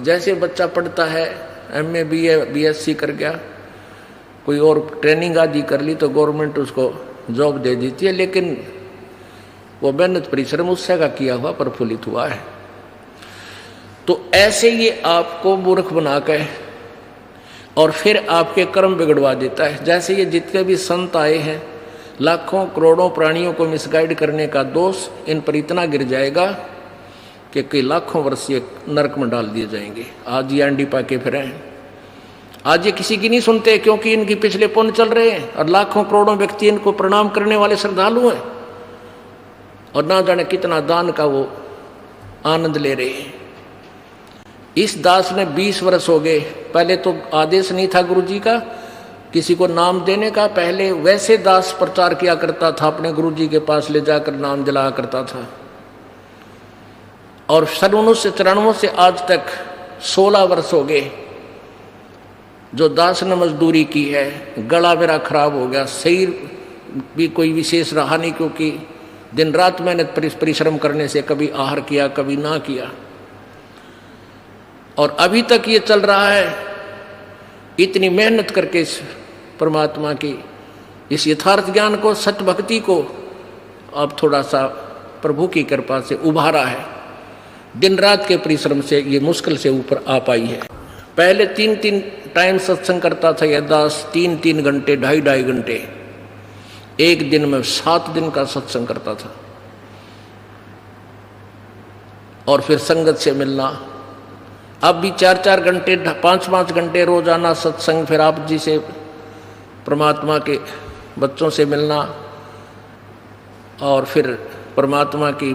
जैसे बच्चा पढ़ता है, एमए बीए बीएससी कर गया, कोई और ट्रेनिंग आदि कर ली तो गवर्नमेंट उसको जॉब दे देती है, लेकिन वो मेहनत परिश्रम उससे का किया हुआ प्रफुल्लित हुआ है। तो ऐसे ये आपको मूर्ख बना के और फिर आपके कर्म बिगड़वा देता है। जैसे ये जितने भी संत आए हैं, लाखों करोड़ों प्राणियों को मिसगाइड करने का दोष इन पर इतना गिर जाएगा कि कई लाखों वर्ष ये नरक में डाल दिए जाएंगे। आज ये अंडी पाके फिरे हैं, आज ये किसी की नहीं सुनते क्योंकि इनकी पिछले पुण्य चल रहे हैं और लाखों करोड़ों व्यक्ति इनको प्रणाम करने वाले श्रद्धालु हैं और ना जाने कितना दान का वो आनंद ले रहे हैं। इस दास ने 20 वर्ष हो गए, पहले तो आदेश नहीं था गुरुजी का किसी को नाम देने का, पहले वैसे दास प्रचार किया करता था, अपने गुरुजी के पास ले जाकर नाम दिलाया करता था। और सन 1994 से आज तक 16 वर्ष हो गए जो दास ने मजदूरी की है। गला मेरा खराब हो गया, शरीर भी कोई विशेष रहा नहीं, क्योंकि दिन रात मेहनत परिश्रम करने से कभी आहार किया कभी ना किया, और अभी तक ये चल रहा है। इतनी मेहनत करके इस परमात्मा की इस यथार्थ ज्ञान को, सत्य भक्ति को अब थोड़ा सा प्रभु की कृपा से उभारा है। दिन रात के परिश्रम से ये मुश्किल से ऊपर आ पाई है। पहले 3-3 टाइम सत्संग करता था यह दास, 3-3 घंटे 2.5 घंटे, एक दिन में 7 दिन का सत्संग करता था। और फिर संगत से मिलना, अब भी 4-4 घंटे 5-5 घंटे रोजाना सत्संग, फिर आप जी से परमात्मा के बच्चों से मिलना, और फिर परमात्मा की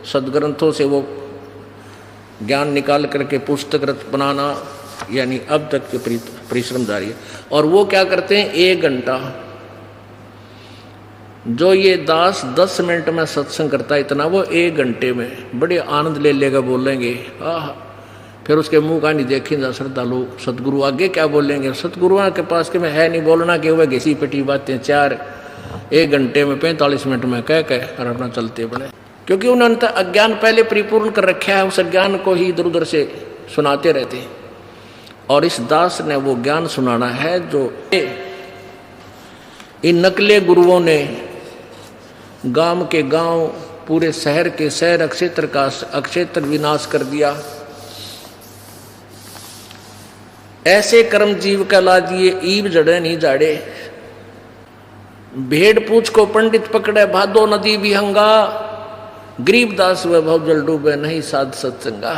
सदग्रंथों से वो ज्ञान निकाल करके पुस्तक बनाना, यानी अब तक के परिश्रम जारी है। और वो क्या करते हैं, 1 घंटा जो ये दास 10 मिनट में सत्संग करता है, इतना वो 1 घंटे में बड़े आनंद ले लेगा, बोलेंगे आह। फिर उसके मुंह का नहीं देखेंगे श्रद्धालु, सतगुरु आगे क्या बोलेंगे। सतगुरुओं के पास के में है नहीं बोलना कि वह घिसी पिटी बातें 1 घंटे में 45 मिनट में कह और अपना चलते बने, क्योंकि उन्होंने अज्ञान पहले परिपूर्ण कर रखा है, उस अज्ञान को ही इधर उधर से सुनाते रहते हैं। और इस दास ने वो ज्ञान सुनाना है जो इन नकले गुरुओं ने गांव के गांव, पूरे शहर के शहर, अक्षेत्र का अक्षेत्र विनाश कर दिया। ऐसे कर्म जीव कहला दिए, ईब जड़े नहीं जाड़े। भेड़ पूछ को पंडित पकड़े, भादो नदी विहंगा। गरीबदास वैभव जल डूबे, नहीं साध सत्संगा।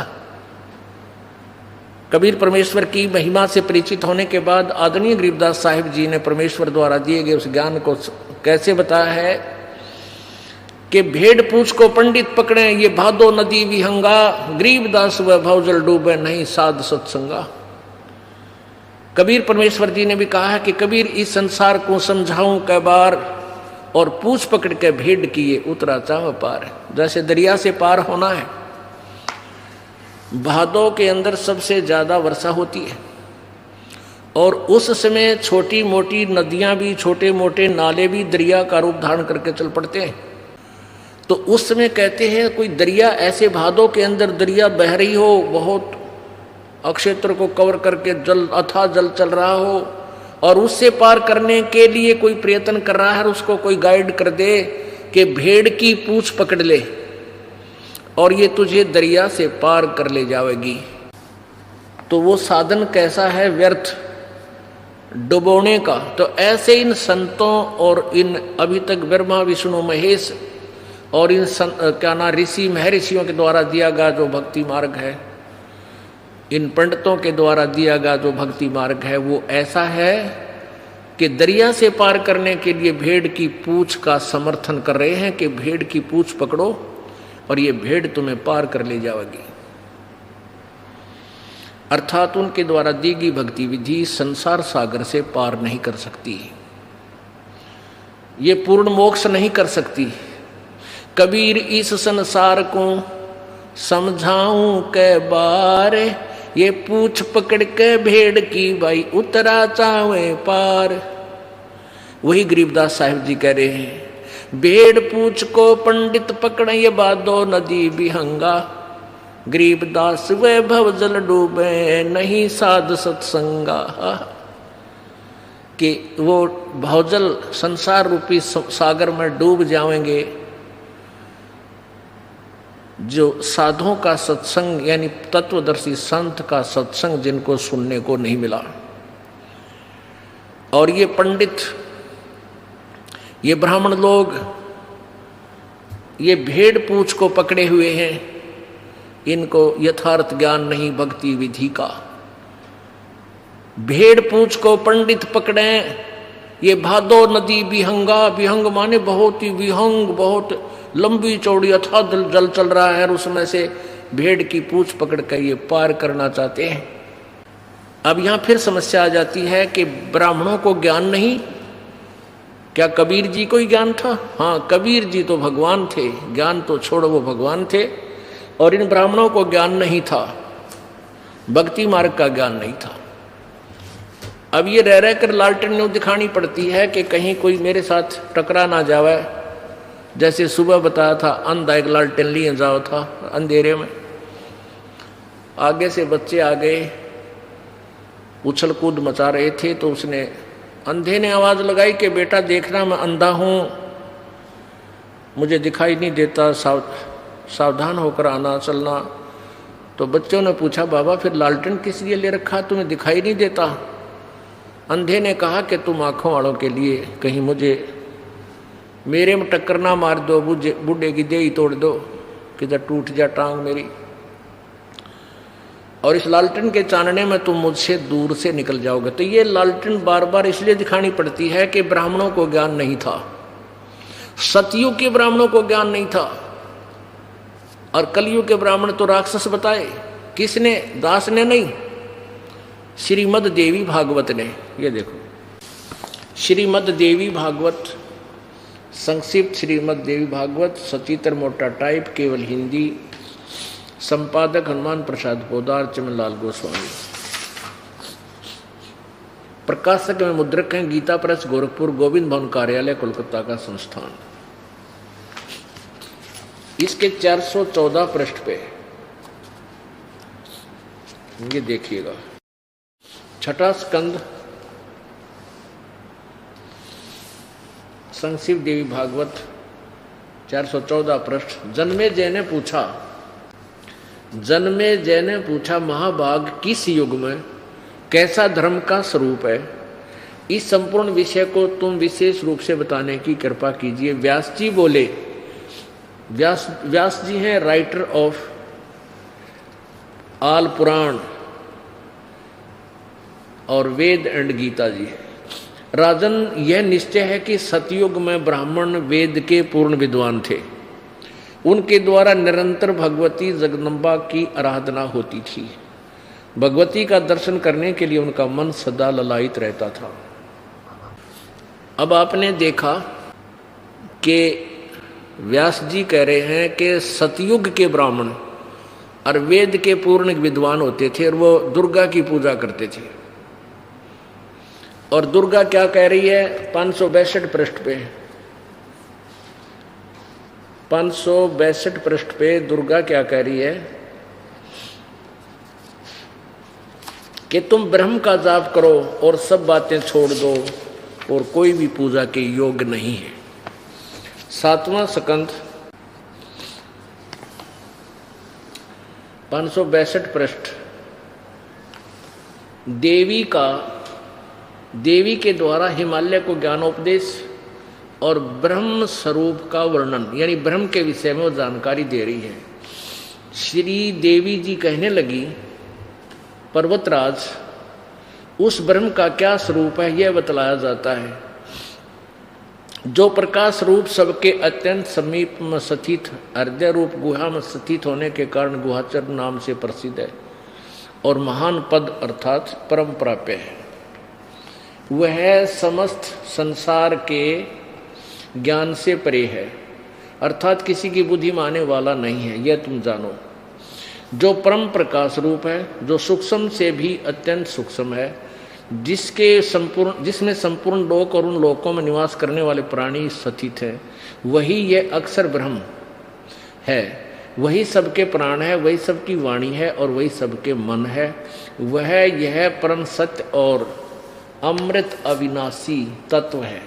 कबीर परमेश्वर की महिमा से परिचित होने के बाद आदरणीय गरीबदास साहिब जी ने परमेश्वर द्वारा दिए गए उस ज्ञान को कैसे बताया है कि भेड़ पूछ को पंडित पकड़े, ये भादो नदी विहंगा। गरीबदास वैभव जल डूबे, नहीं साध सत्संगा। कबीर परमेश्वर जी ने भी कहा है कि कबीर इस संसार को समझाऊं कै बार, और पूछ पकड़ के भेड़ किए उतरा चाव पार। जैसे दरिया से पार होना है, भादों के अंदर सबसे ज्यादा वर्षा होती है, और उस समय छोटी मोटी नदियां भी, छोटे मोटे नाले भी दरिया का रूप धारण करके चल पड़ते हैं। तो उस समय कहते हैं कोई दरिया ऐसे भादों के अंदर दरिया बह रही हो, बहुत अक्षेत्र को कवर करके जल अथाह जल चल रहा हो, और उससे पार करने के लिए कोई प्रयत्न कर रहा है, उसको कोई गाइड कर दे कि भेड़ की पूंछ पकड़ ले और ये तुझे दरिया से पार कर ले जाएगी। तो वो साधन कैसा है, व्यर्थ डुबोने का। तो ऐसे इन संतों और इन अभी तक ब्रह्मा विष्णु महेश और इन क्या ना ऋषि महर्षियों के द्वारा दिया गया जो भक्ति मार्ग है, इन पंडितों के द्वारा दिया गया जो भक्ति मार्ग है, वो ऐसा है कि दरिया से पार करने के लिए भेड़ की पूंछ का समर्थन कर रहे हैं कि भेड़ की पूंछ पकड़ो और ये भेड़ तुम्हें पार कर ले जाएगी। अर्थात उनके द्वारा दी गई भक्ति विधि संसार सागर से पार नहीं कर सकती, ये पूर्ण मोक्ष नहीं कर सकती। कबीर इस संसार को समझाऊं कै बार, ये पूछ पकड़ के भेड़ की भाई उतरा चावे पार। वही गरीबदास साहिब जी कह रहे हैं, भेड़ पूछ को पंडित पकड़े, ये भादो नदी विहंगा। गरीबदास वैभव जल डूबे नहीं साध सत्संगा, कि वो भवजल संसार रूपी सागर में डूब जाएंगे जो साधुओं का सत्संग यानी तत्वदर्शी संत का सत्संग जिनको सुनने को नहीं मिला। और ये पंडित, ये ब्राह्मण लोग ये भेड़ पूछ को पकड़े हुए हैं, इनको यथार्थ ज्ञान नहीं भक्ति विधि का। भेड़ पूछ को पंडित पकड़े, ये भादो नदी विहंगा, विहंग माने बहुत ही विहंग, बहुत लंबी चौड़ी अथाह जल चल रहा है और उसमें से भेड़ की पूछ पकड़ कर ये पार करना चाहते हैं। अब यहां फिर समस्या आ जाती है कि ब्राह्मणों को ज्ञान नहीं, क्या कबीर जी को ही ज्ञान था? हाँ, कबीर जी तो भगवान थे, ज्ञान तो छोड़ो वो भगवान थे, और इन ब्राह्मणों को ज्ञान नहीं था, भक्ति मार्ग का ज्ञान नहीं था। अब ये रह कर लालटेन न्यू दिखानी पड़ती है कि कहीं कोई मेरे साथ टकरा ना जावे। जैसे सुबह बताया था, अंधा एक लालटेन लिए जाओ था अंधेरे में, आगे से बच्चे आ गए, उछल कूद मचा रहे थे, तो उसने अंधे ने आवाज लगाई कि बेटा देखना मैं अंधा हूं, मुझे दिखाई नहीं देता, सावधान होकर आना चलना। तो बच्चों ने पूछा, बाबा फिर लालटेन किस लिए ले रखा, तुम्हें दिखाई नहीं देता? अंधे ने कहा कि तुम आंखों वालों के लिए, कहीं मुझे मेरे में टक्कर ना मार दो, बूढ़े की देही तोड़ दो, किधर टूट जा टांग मेरी, और इस लालटेन के चानने में तुम मुझसे दूर से निकल जाओगे। तो ये लालटेन बार बार इसलिए दिखानी पड़ती है कि ब्राह्मणों को ज्ञान नहीं था, सतयुग के ब्राह्मणों को ज्ञान नहीं था, और कलयुग के ब्राह्मण तो राक्षस बताए। किसने? दास ने नहीं, श्रीमद देवी भागवत ने। ये देखो, श्रीमद देवी भागवत, संक्षिप्त श्रीमद देवी भागवत, सचित्र मोटा टाइप, केवल हिंदी, संपादक हनुमान प्रसाद पोदार, चमनलाल गोस्वामी, प्रकाशक में मुद्रक हैं गीता प्रेस, गोरखपुर, गोविंद भवन कार्यालय, कोलकाता का संस्थान। इसके 414 पृष्ठ पे ये देखिएगा, छठा स्कंद, संक्षिप्त देवी भागवत, 414 पृष्ठ। जन्मेजय ने पूछा, महाभाग किस युग में कैसा धर्म का स्वरूप है? इस संपूर्ण विषय को तुम विशेष रूप से बताने की कृपा कीजिए। व्यास जी बोले, व्यास जी हैं राइटर ऑफ आल पुराण और वेद एंड गीता जी। राजन, यह निश्चय है कि सतयुग में ब्राह्मण वेद के पूर्ण विद्वान थे, उनके द्वारा निरंतर भगवती जगदम्बा की आराधना होती थी। भगवती का दर्शन करने के लिए उनका मन सदा ललायित रहता था। अब आपने देखा कि व्यास जी कह रहे हैं कि सतयुग के ब्राह्मण और वेद के पूर्ण विद्वान होते थे और वो दुर्गा की पूजा करते थे। और दुर्गा क्या कह रही है? 562 पृष्ठ पे, 562 पृष्ठ पे दुर्गा क्या कह रही है कि तुम ब्रह्म का जाप करो और सब बातें छोड़ दो और कोई भी पूजा के योग्य नहीं है। 7वां स्कंद, 562 पृष्ठ, देवी के द्वारा हिमालय को ज्ञानोपदेश और ब्रह्म स्वरूप का वर्णन, यानी ब्रह्म के विषय में वो जानकारी दे रही है। श्री देवी जी कहने लगी, पर्वतराज, उस ब्रह्म का क्या स्वरूप है यह बतलाया जाता है, जो प्रकाश रूप सबके अत्यंत समीप में स्थित, हृदय रूप गुहा में स्थित होने के कारण गुहाचर नाम से प्रसिद्ध है और महान पद अर्थात परम प्राप्य है। वह समस्त संसार के ज्ञान से परे है, अर्थात किसी की बुद्धि माने वाला नहीं है, यह तुम जानो। जो परम प्रकाश रूप है, जो सूक्ष्म से भी अत्यंत सूक्ष्म है, जिसमें संपूर्ण लोक और उन लोकों में निवास करने वाले प्राणी स्थित हैं, वही यह अक्षर ब्रह्म है। वही सबके प्राण है, वही सबकी वाणी है और वही सबके मन है। वह यह परम सत्य और अमृत अविनाशी तत्व है।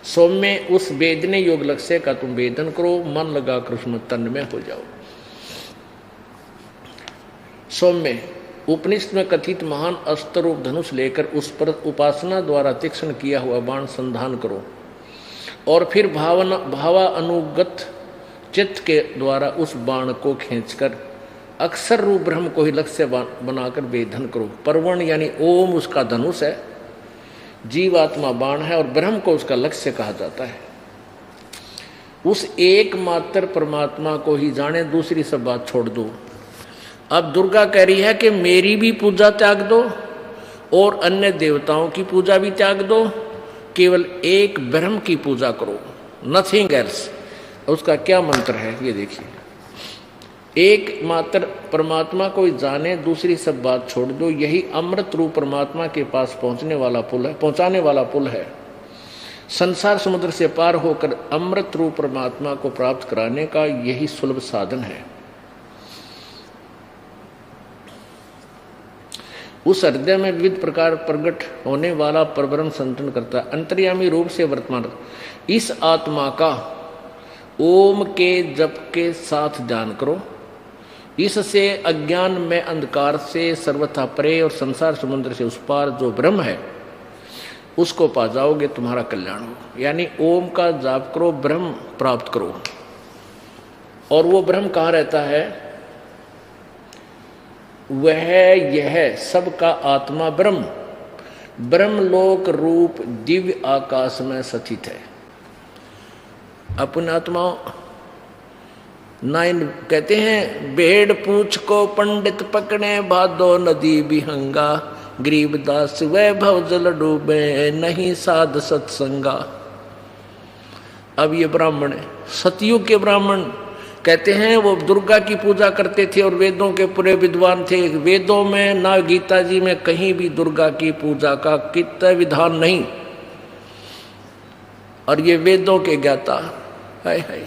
सौम्य उस वेदने योग लक्ष्य का तुम वेदन करो, मन लगा कर उसमें तन्मय हो जाओ। सौम्य उपनिषद में कथित महान अस्त्र रूप धनुष लेकर उस पर उपासना द्वारा तीक्ष्ण किया हुआ बाण संधान करो और फिर भावानुगत चित्त के द्वारा उस बाण को खींचकर अक्षर रूप ब्रह्म को ही लक्ष्य बनाकर वेधन करो। परवण यानी ओम उसका धनुष है, जीवात्मा बाण है और ब्रह्म को उसका लक्ष्य कहा जाता है। उस एकमात्र परमात्मा को ही जाने, दूसरी सब बात छोड़ दो। अब दुर्गा कह रही है कि मेरी भी पूजा त्याग दो और अन्य देवताओं की पूजा भी त्याग दो, केवल एक ब्रह्म की पूजा करो, नथिंग एल्स। उसका क्या मंत्र है ये देखिए, एक मात्र परमात्मा को जाने, दूसरी सब बात छोड़ दो। यही अमृत रूप परमात्मा के पास पहुंचाने वाला पुल है। संसार समुद्र से पार होकर अमृत रूप परमात्मा को प्राप्त कराने का यही सुलभ साधन है। उस हृदय में विविध प्रकार प्रकट होने वाला परब्रह्म संतन करता है, अंतर्यामी रूप से वर्तमान। इस आत्मा का ओम के जप के साथ ध्यान करो, इससे अज्ञान में अंधकार से सर्वथा परे और संसार समुद्र से उस पार जो ब्रह्म है उसको पा जाओगे, तुम्हारा कल्याण हो। यानी ओम का जाप करो, ब्रह्म प्राप्त करो। और वो ब्रह्म कहाँ रहता है? वह यह सबका आत्मा ब्रह्म ब्रह्मलोक रूप दिव्य आकाश में स्थित है। अपने आत्माओं नाइन कहते हैं, भेड़ पूछ को पंडित पकड़े, भादो नदी बिहंगा, गरीबदास वैभव जल डूबे, नहीं साध सत्संगा। अब ये ब्राह्मण है, सतयुग के ब्राह्मण कहते हैं, वो दुर्गा की पूजा करते थे और वेदों के पूरे विद्वान थे। वेदों में ना गीता जी में कहीं भी दुर्गा की पूजा का कितना विधान नहीं, और ये वेदों के ज्ञाता। हाय हाय।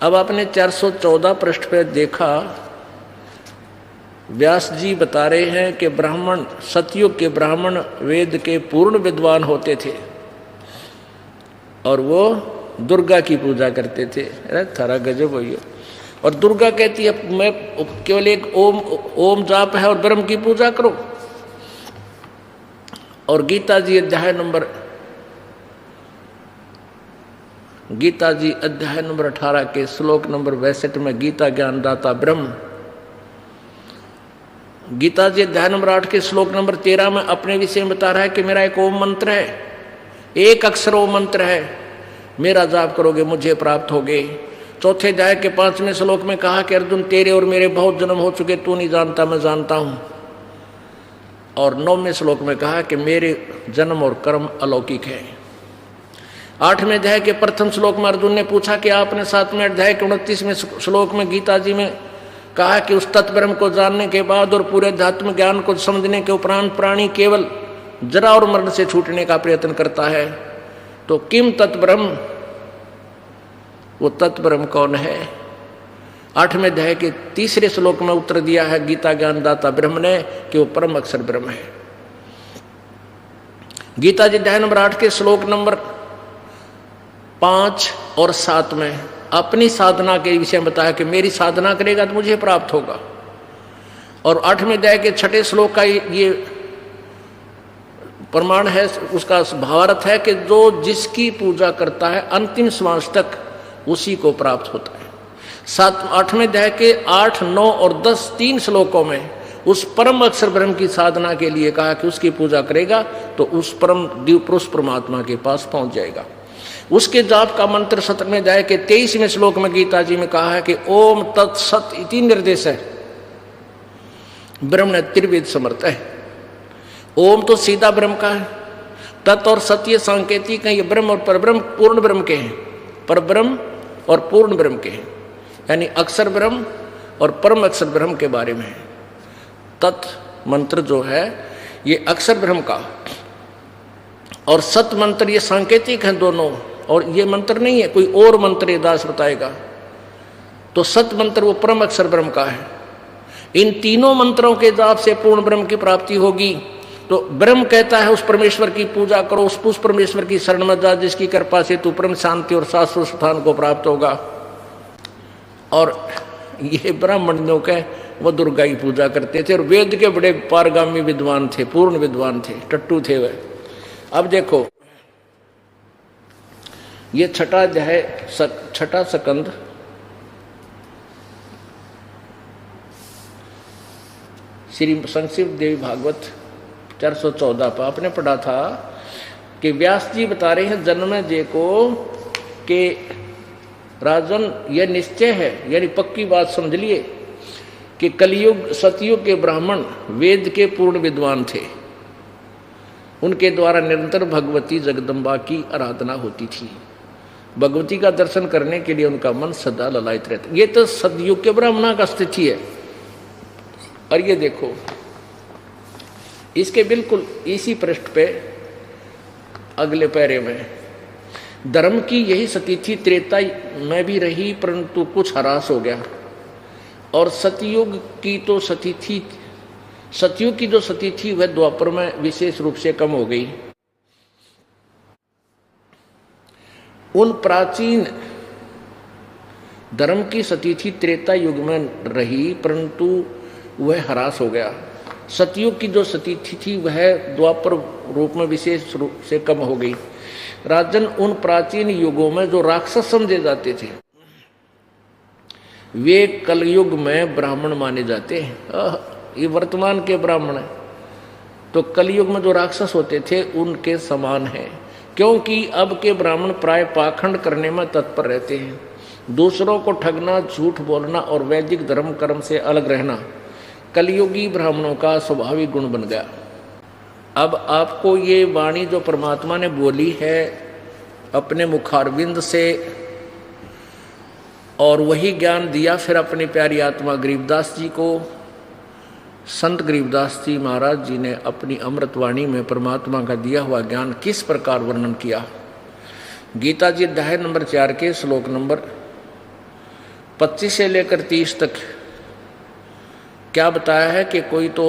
अब आपने 414 पृष्ठ पे देखा, व्यास जी बता रहे हैं कि ब्राह्मण, सतयुग के ब्राह्मण वेद के पूर्ण विद्वान होते थे और वो दुर्गा की पूजा करते थे। अरे थारा गजब हो। और दुर्गा कहती है मैं केवल एक ओम जाप है और ब्रह्म की पूजा करो। और गीता जी अध्याय नंबर 18 के श्लोक नंबर 62 में गीता ज्ञानदाता ब्रह्म, गीता जी अध्याय नंबर 8 के श्लोक नंबर 13 में अपने विषय में बता रहा है कि मेरा एक ओम मंत्र है, एक अक्षर ओम मंत्र है, मेरा जाप करोगे मुझे प्राप्त होगे। चौथे अध्याय के 5वें श्लोक में कहा कि अर्जुन तेरे और मेरे बहुत जन्म हो चुके, तू नहीं जानता मैं जानता हूं। और 9वें श्लोक में कहा कि मेरे जन्म और कर्म अलौकिक है। 8वें अध्याय के प्रथम श्लोक में अर्जुन ने पूछा कि आपने 7वें अध्याय के 29वें श्लोक में गीता जी में कहा कि उस तत्व ब्रह्म को जानने के बाद और पूरे अध्यात्म ज्ञान को समझने के उपरांत प्राणी केवल जरा और मरण से छूटने का प्रयत्न करता है, तो किम तत्व ब्रह्म, वो तत्व ब्रह्म कौन है? 8वें अध्याय के 3 श्लोक में उत्तर दिया है गीता ज्ञानदाता ब्रह्म ने कि वो परम अक्षर ब्रह्म है। गीता जी अध्याय नंबर 8 के श्लोक नंबर 5 और 7 में अपनी साधना के विषय में बताया कि मेरी साधना करेगा तो मुझे प्राप्त होगा। और 8वें अध्याय के 6 श्लोक का ये प्रमाण है, उसका भावार्थ है कि जो जिसकी पूजा करता है अंतिम श्वास तक उसी को प्राप्त होता है। 8वें अध्याय के 8, 9 और 10 3 श्लोकों में उस परम अक्षर ब्रह्म की साधना के लिए कहा कि उसकी पूजा करेगा तो उस परम दिव्य पुरुष परमात्मा के पास पहुंच जाएगा। उसके जाप का मंत्र 17वें अध्याय के 23वें श्लोक में गीता जी में कहा है कि ओम तत्सत इति निर्देश है। ब्रह्म ने त्रिवेद समर्थ है। ओम तो सीधा ब्रह्म का है, तत् और सत्य सांकेतिक है। ये ब्रह्म और परब्रह्म पूर्ण ब्रह्म के हैं, परब्रह्म और पूर्ण ब्रह्म के हैं, यानी अक्षर ब्रह्म और परम अक्षर ब्रह्म के बारे में है। तत् मंत्र जो है ये अक्षर ब्रह्म का, और सत मंत्र ये सांकेतिक हैं दोनों। और ये मंत्र नहीं है कोई और मंत्र, ये दास बताएगा। तो सत मंत्र वो परम अक्षर ब्रह्म का है। इन तीनों मंत्रों के जाप से पूर्ण ब्रह्म की प्राप्ति होगी। तो ब्रह्म कहता है उस परमेश्वर की पूजा करो, उस परमेश्वर की शरण में जा जिसकी कृपा से तू परम शांति और शाश्वत स्थान को प्राप्त होगा। और ये ब्राह्मण जो कह वो दुर्गा की पूजा करते थे और वेद के बड़े पारगामी विद्वान थे, पूर्ण विद्वान थे, टट्टू थे वह। अब देखो ये छठा अध्याय छठा स्कंद श्री संक्षिप्त देवी भागवत 414 पर आपने पढ़ा था कि व्यास जी बता रहे हैं जन्मेजय को कि राजन यह निश्चय है, यानी पक्की बात समझ लिए कि कलयुग सतयुग के ब्राह्मण वेद के पूर्ण विद्वान थे। उनके द्वारा निरंतर भगवती जगदम्बा की आराधना होती थी। भगवती का दर्शन करने के लिए उनका मन सदा ललायित रहता। ये तो सतयुग के ब्राह्मणों का स्थिति है। और ये देखो इसके बिल्कुल इसी पृष्ठ पे अगले पैरे में धर्म की यही स्थिति थी, त्रेता में भी रही परंतु कुछ ह्रास हो गया। और सतयुग की तो सती थी, सतयुग की जो सती थी वह द्वापर में विशेष रूप से कम हो गई। उन प्राचीन धर्म की सती थी त्रेता युग में रही परंतु वह ह्रास हो गया। सतयुग की जो सती थी वह द्वापर रूप में विशेष रूप से कम हो गई। राजन उन प्राचीन युगों में जो राक्षस समझे जाते थे वे कलयुग में ब्राह्मण माने जाते हैं। ये वर्तमान के ब्राह्मण है तो कलयुग में जो राक्षस होते थे उनके समान है, क्योंकि अब के ब्राह्मण प्राय पाखंड करने में तत्पर रहते हैं। दूसरों को ठगना, झूठ बोलना और वैदिक धर्म कर्म से अलग रहना कलयुगी ब्राह्मणों का स्वाभाविक गुण बन गया। अब आपको ये वाणी जो परमात्मा ने बोली है अपने मुखारविंद से और वही ज्ञान दिया फिर अपनी प्यारी आत्मा गरीबदास जी को, संत गरीबदास जी महाराज जी ने अपनी अमृतवाणी में परमात्मा का दिया हुआ ज्ञान किस प्रकार वर्णन किया। गीता जी अध्याय नंबर 4 के श्लोक नंबर 25 से लेकर 30 तक क्या बताया है कि कोई तो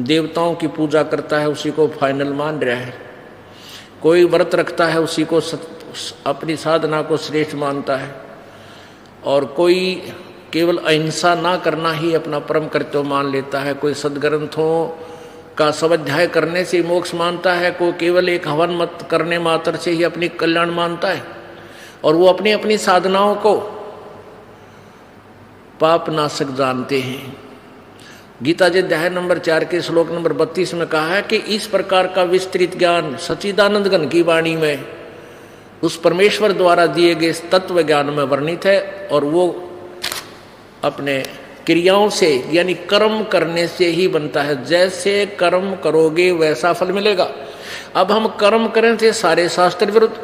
देवताओं की पूजा करता है उसी को फाइनल मान रहा है, कोई व्रत रखता है उसी को अपनी साधना को श्रेष्ठ मानता है, और कोई केवल अहिंसा ना करना ही अपना परम कर्तव्य मान लेता है, कोई सदग्रंथों का स्वाध्याय करने से मोक्ष मानता है, कोई केवल एक हवन मत करने मात्र से ही अपनी कल्याण मानता है, और वो अपनी अपनी साधनाओं को पाप नाशक जानते हैं। गीता जी अध्याय नंबर 4 के श्लोक नंबर 32 में कहा है कि इस प्रकार का विस्तृत ज्ञान सच्चिदानंद घन की वाणी में उस परमेश्वर द्वारा दिए गए तत्व ज्ञान में वर्णित है, और वो अपने क्रियाओं से यानी कर्म करने से ही बनता है। जैसे कर्म करोगे वैसा फल मिलेगा। अब हम कर्म करें थे सारे शास्त्र विरुद्ध,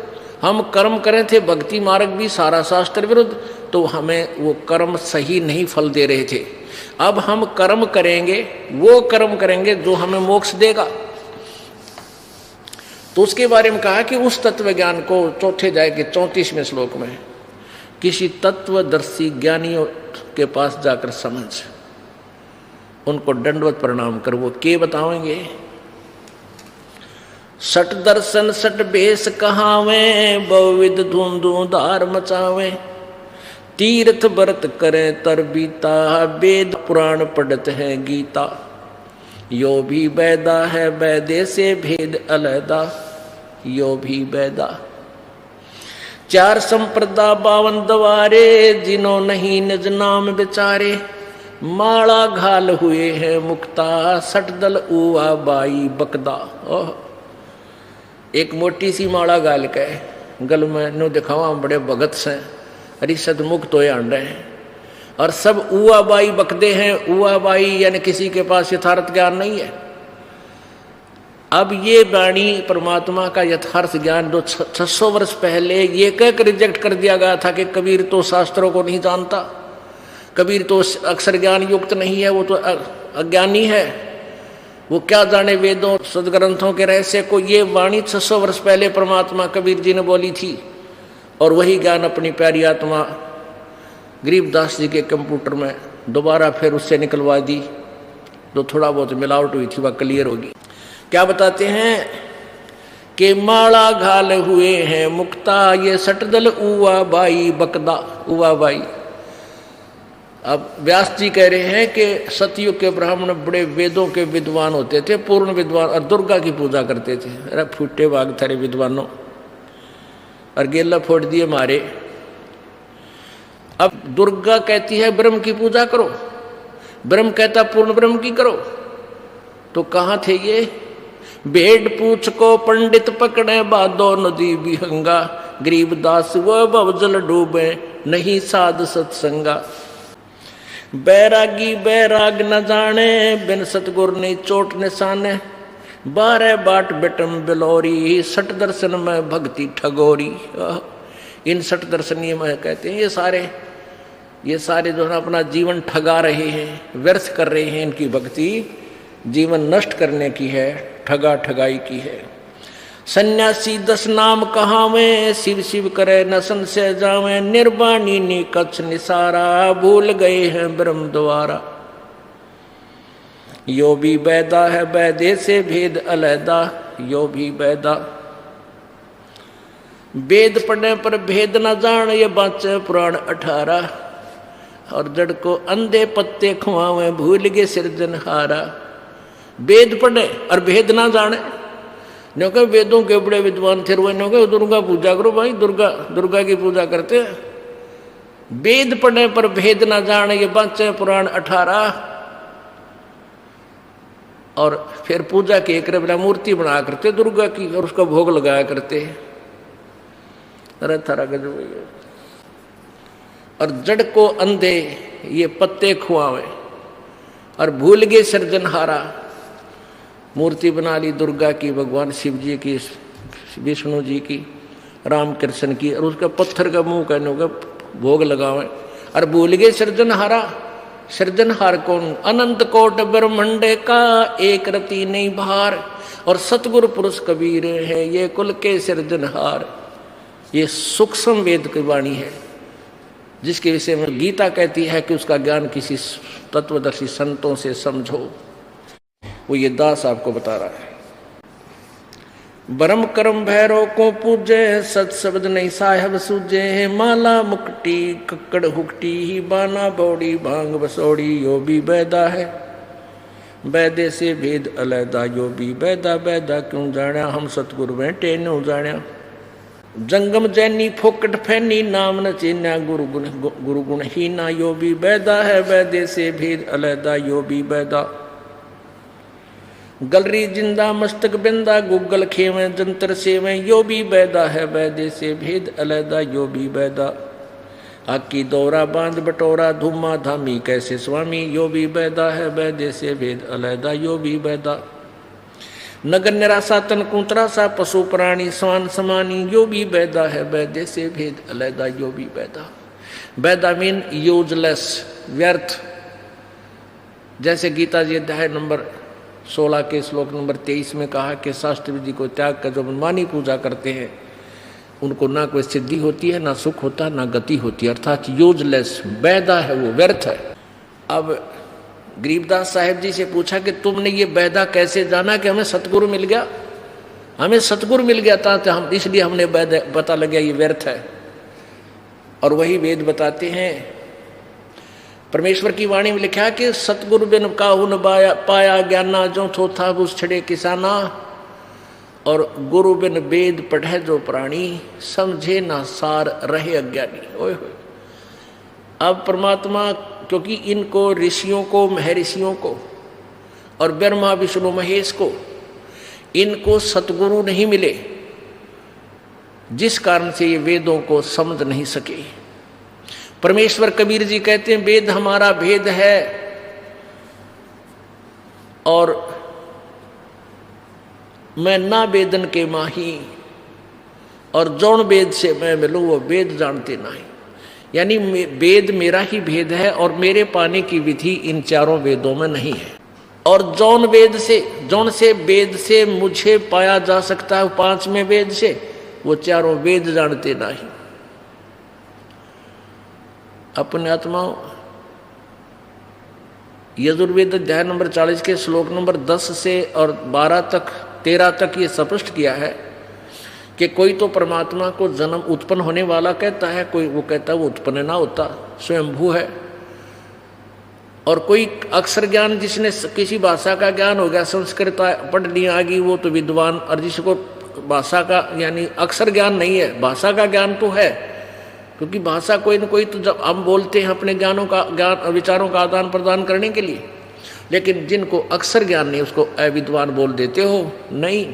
हम कर्म करें थे भक्ति मार्ग भी सारा शास्त्र विरुद्ध, तो हमें वो कर्म सही नहीं फल दे रहे थे। अब हम कर्म करेंगे, वो कर्म करेंगे जो हमें मोक्ष देगा। तो उसके बारे में कहा कि उस तत्व ज्ञान को चौथे अध्याय के 34वें श्लोक में किसी तत्वदर्शी ज्ञानियों के पास जाकर समझ, उनको दंडवत प्रणाम कर। वो के बताएंगे, सट दर्शन सट बेस कहावे, बहुविध धुंधुधार मचावे, तीर्थ व्रत करें तर बीता, वेद पुराण पढ़त है गीता, यो भी बैदा है बैदे से भेद अलहदा, यो भी बैदा। 4 संप्रदा 52 दवारे, जिन्हों नहीं निज नाम बेचारे, माला घाल हुए हैं मुक्ता, सट दल उआ बाई बकदा। ओह, एक मोटी सी माला गाल के गल में नो दिखावा बड़े भगत से अरिषद मुक्त हो रहे हैं, और सब उआ बाई बकदे हैं। उआ बाई यानी किसी के पास यथार्थ ज्ञान नहीं है। अब ये वाणी परमात्मा का यथार्थ ज्ञान जो 600 वर्ष पहले ये कहकर रिजेक्ट कर दिया गया था कि कबीर तो शास्त्रों को नहीं जानता, कबीर तो अक्षर ज्ञान युक्त नहीं है, वो तो अज्ञानी है, वो क्या जाने वेदों सदग्रंथों के रहस्य को। ये वाणी 600 वर्ष पहले परमात्मा कबीर जी ने बोली थी, और वही ज्ञान अपनी प्यारी आत्मा गरीबदास जी के कंप्यूटर में दोबारा फिर उससे निकलवा दी, जो थोड़ा बहुत मिलावट हुई थी वह क्लियर होगी। क्या बताते हैं कि माला घाल हुए हैं मुक्ता ये सटदल उवा बाई बकदा उवा बाई। अब व्यास जी कह रहे हैं कि सतयुग के ब्राह्मण बड़े वेदों के विद्वान होते थे, पूर्ण विद्वान, और दुर्गा की पूजा करते थे। अरे फूटे भाग थारे विद्वानों, और गेला फोड़ दिए मारे। अब दुर्गा कहती है ब्रह्म की पूजा करो, ब्रह्म कहता पूर्ण ब्रह्म की करो। तो कहाँ थे ये? भेड़ पूछ को पंडित पकड़े बादो नदी विहंगा, गरीबदास वो भवजल डूबे नहीं साध सत्संगा। बैरागी बैराग न जाने बिन सतगुर ने चोट निशाने, 12 बाट बेटम बिलोरी सठ दर्शन में भक्ति ठगोरी। इन सठ दर्शनीय में कहते हैं ये सारे जो है अपना जीवन ठगा रहे हैं, व्यर्थ कर रहे हैं। इनकी भक्ति जीवन नष्ट करने की है, ठगा ठगाई की है। सन्यासी 10 नाम कहावे, शिव शिव करे न संशय जावे, निर्वाणी नी कच्छ निसारा, भूल गए हैं ब्रह्म द्वारा। यो भी बैदा है बैदे से भेद अलैदा, यो भी बैदा। वेद पढ़ने पर भेद न जान ये बाँचे पुराण 18, और जड़ को अंधे पत्ते खुआवे भूल गए सिरजनहारा। वेद पढ़े और भेद ना जाने, नो के वेदों के बड़े विद्वान थे, नो के दुर्गा पूजा करो भाई, दुर्गा की पूजा करते। वेद पढ़ने पर भेद ना जाने ये बाँचे पुराण 18, और फिर पूजा की एक बिना मूर्ति बना करते दुर्गा की, और उसका भोग लगाया करते। अरे थारा गजब। और जड़ को अंधे ये पत्ते खुआवे, और भूल गए सृजनहारा। मूर्ति बना ली दुर्गा की, भगवान शिव जी की, विष्णु जी की, राम कृष्ण की, और उसका पत्थर का मुंह कहने का भोग लगावे, और भूल गए सृजनहारा। सृजनहार कौन? अनंत कोट ब्रह्मंडे का एक रति नहीं भार, और सतगुरु पुरुष कबीर है ये कुल के सृजनहार। ये सूक्ष्म वेद की वाणी है, जिसके विषय में गीता कहती है कि उसका ज्ञान किसी तत्वदर्शी संतों से समझो। वो ये दास आपको बता रहा है। ब्रह्म कर्म भैरव को पूजे, सत शब्द नहीं साहेब सूझे, माला मुक्ति कक्कड़ हुक्टी ही बाना बौड़ी भांग बसौड़ी, यो भी बैदा है बैदे से भेद अलैदा, यो भी बैदा बैदा क्यों जाना, हम सतगुरु बैठे न्यू जाना। जंगम जैनी फोकट फैनी नाम न चीन्या, गुरु गुण ही ना, यो भी बैदा है बैदे से भेद अलैदा, यो भी बैदा। गलरी जिंदा मस्तक बिंदा, गुग्गल खेवें जंतर सेवें, यो भी बैदा है बैदे से भेद अलैदा, यो भी बैदा। आकी दौरा बांध बटोरा धूमा धामी कैसे स्वामी, यो भी बैदा है बैदे से भेद अलैदा, यो भी बैदा। नगर निराशा तन कुंतरा सा, पशु प्राणी स्वान समानी, यो भी बैदा है बैदे से भेद अलैदा, यो भी बैदा। बैदा मीन यूजलेस, व्यर्थ। जैसे गीता जी अध्याय नंबर 16 के श्लोक नंबर 23 में कहा कि शास्त्र विधि को त्याग कर जो मनमानी पूजा करते हैं उनको ना कोई सिद्धि होती है, ना सुख होता, ना गति होती है, अर्थात यूजलेस, बैदा है, वो व्यर्थ है। अब गरीबदास साहेब जी से पूछा कि तुमने ये बैदा कैसे जाना कि हमें सतगुरु मिल गया? हमें सतगुरु मिल गया था तो हम इसलिए हमने बैदा पता लग गया ये व्यर्थ है। और वही वेद बताते हैं, परमेश्वर की वाणी में लिखा कि सतगुरु बिन काहू न पाया ज्ञाना, जो थोथा घुस छड़े किसाना, और गुरु बिन वेद पढ़े जो प्राणी, समझे ना सार रहे अज्ञानी। ओए होए। अब परमात्मा, क्योंकि इनको ऋषियों को, महर्षियों को और ब्रह्मा विष्णु महेश को, इनको सतगुरु नहीं मिले, जिस कारण से ये वेदों को समझ नहीं सके। परमेश्वर कबीर जी कहते हैं वेद हमारा भेद है, और मैं ना वेदन के माही, और जौन वेद से मैं मिलूं वो वेद जानते नहीं। यानी वेद मेरा ही भेद है, और मेरे पाने की विधि इन चारों वेदों में नहीं है। और जौन से वेद से मुझे पाया जा सकता है 5वें वेद से, वो चारों वेद जानते नहीं। अपने आत्माओं, यजुर्वेद अध्याय नंबर 40 के श्लोक नंबर 10 से और 12 तक 13 तक ये स्पष्ट किया है कि कोई तो परमात्मा को जन्म उत्पन्न होने वाला कहता है, कोई वो कहता है वो उत्पन्न ना होता, स्वयंभू है। और कोई अक्षर ज्ञान, जिसने किसी भाषा का ज्ञान हो गया, संस्कृत पढ़ लिया आ गई, वो तो विद्वान। और जिसको भाषा का यानी अक्षर ज्ञान नहीं है, भाषा का ज्ञान तो है, क्योंकि भाषा कोई न कोई तो जब हम बोलते हैं अपने ज्ञानों का ज्ञान विचारों का आदान प्रदान करने के लिए, लेकिन जिनको अक्षर ज्ञान नहीं उसको अविद्वान बोल देते हो। नहीं,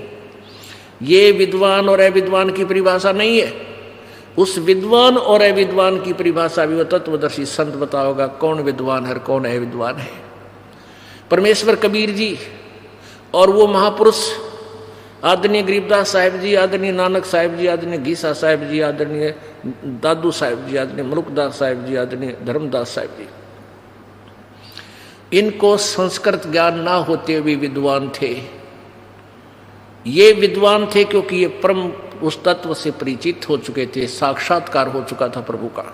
ये विद्वान और अविद्वान की परिभाषा नहीं है। उस विद्वान और अविद्वान की परिभाषा भी वो तत्वदर्शी संत बताओगा कौन विद्वान है और कौन अविद्वान है। परमेश्वर कबीर जी और वो महापुरुष आदरणीय गरीबदास साहिब जी, आदरणीय नानक साहिब जी, आदरणीय घीसा साहिब जी, आदरणीय दादू साहिब जी, आदरणीय मलुकदास साहिब जी, आदरणीय धर्मदास साहिब जी, इनको संस्कृत ज्ञान ना होते हुए विद्वान थे। ये विद्वान थे क्योंकि ये परम उस तत्व से परिचित हो चुके थे, साक्षात्कार हो चुका था प्रभु का।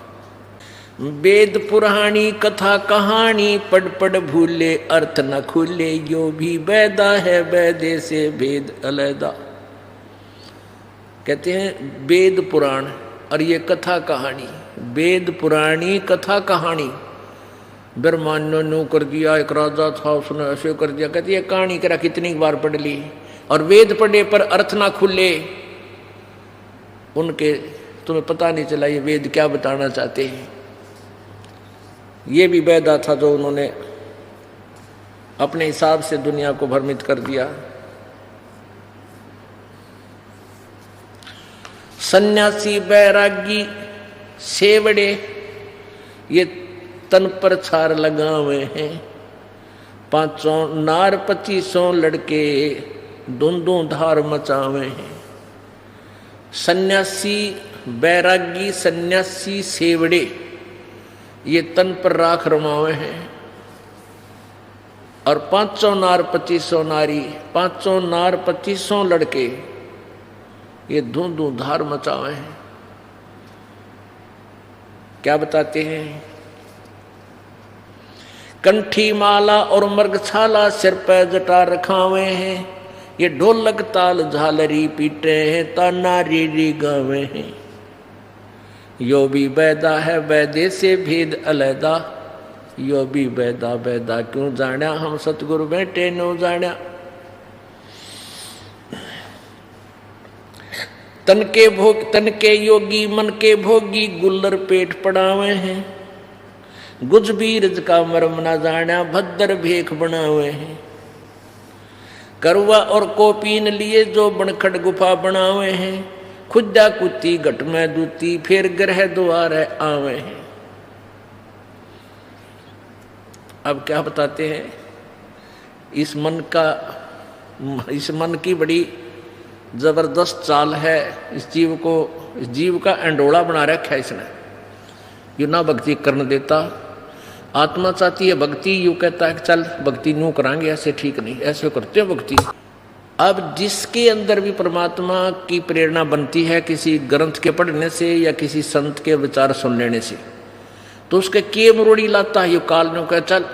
वेद पुराणी कथा कहानी पढ़ पढ़ भूले अर्थ न खुले, यो भी वैदा है वैदे से वेद अलैदा। कहते हैं वेद पुराण और ये कथा कहानी, वेद पुराणी कथा कहानी। ब्रह्मांड ने कर दिया, एक राजा था उसने ऐसे कर दिया, कहती है कहानी करा कितनी बार पढ़ ली। और वेद पढ़ने पर अर्थ ना खुले, उनके तुम्हें पता नहीं चला ये वेद क्या बताना चाहते हैं। ये भी वैदा था जो उन्होंने अपने हिसाब से दुनिया को भ्रमित कर दिया। सन्यासी बैरागी सेवड़े ये तन पर छार लगावे हैं, 500 नार 2500 लड़के दोंदों धार मचावे हैं। सन्यासी बैरागी सन्यासी सेवड़े ये तन पर राख रमावे हैं, और 500 नार 2500 नारी, 500 नार 2500 लड़के ये धूं धूं धार मचावे हैं। क्या बताते हैं? कंठी माला और मृगछाला सिर पे जटा रखावे हैं, ये ढोलक ताल झालरी पीटे हैं, ताना रीरी गावे हैं। यो भी वैदा है वैदे से भेद अलैदा, यो भी वैदा वैदा क्यों जाण्या, हम सतगुरु बैठे नो जाण्या। तन के योगी मन के भोगी, गुल्लर पेट पड़ावे हैं, गुज बीरज का मर्म ना जाण्या, भद्दर भेख बनावे हैं। करवा और कोपीन लिए जो बनखड़ गुफा बनावे हैं, खुदा कुत्ती घट में दूती, फिर ग्रह द्वार आवे हैं। अब क्या बताते हैं? इस मन की बड़ी जबरदस्त चाल है। इस जीव का अंडोला बना रखा है इसने। यू ना भक्ति करने देता, आत्मा चाहती है भक्ति, यू कहता है चल भक्ति यूं करांगे, ऐसे ठीक नहीं, ऐसे करते हो भक्ति। अब जिसके अंदर भी परमात्मा की प्रेरणा बनती है किसी ग्रंथ के पढ़ने से या किसी संत के विचार सुन लेने से, तो उसके के मरोड़ी लाता है, ये काल ने कह चल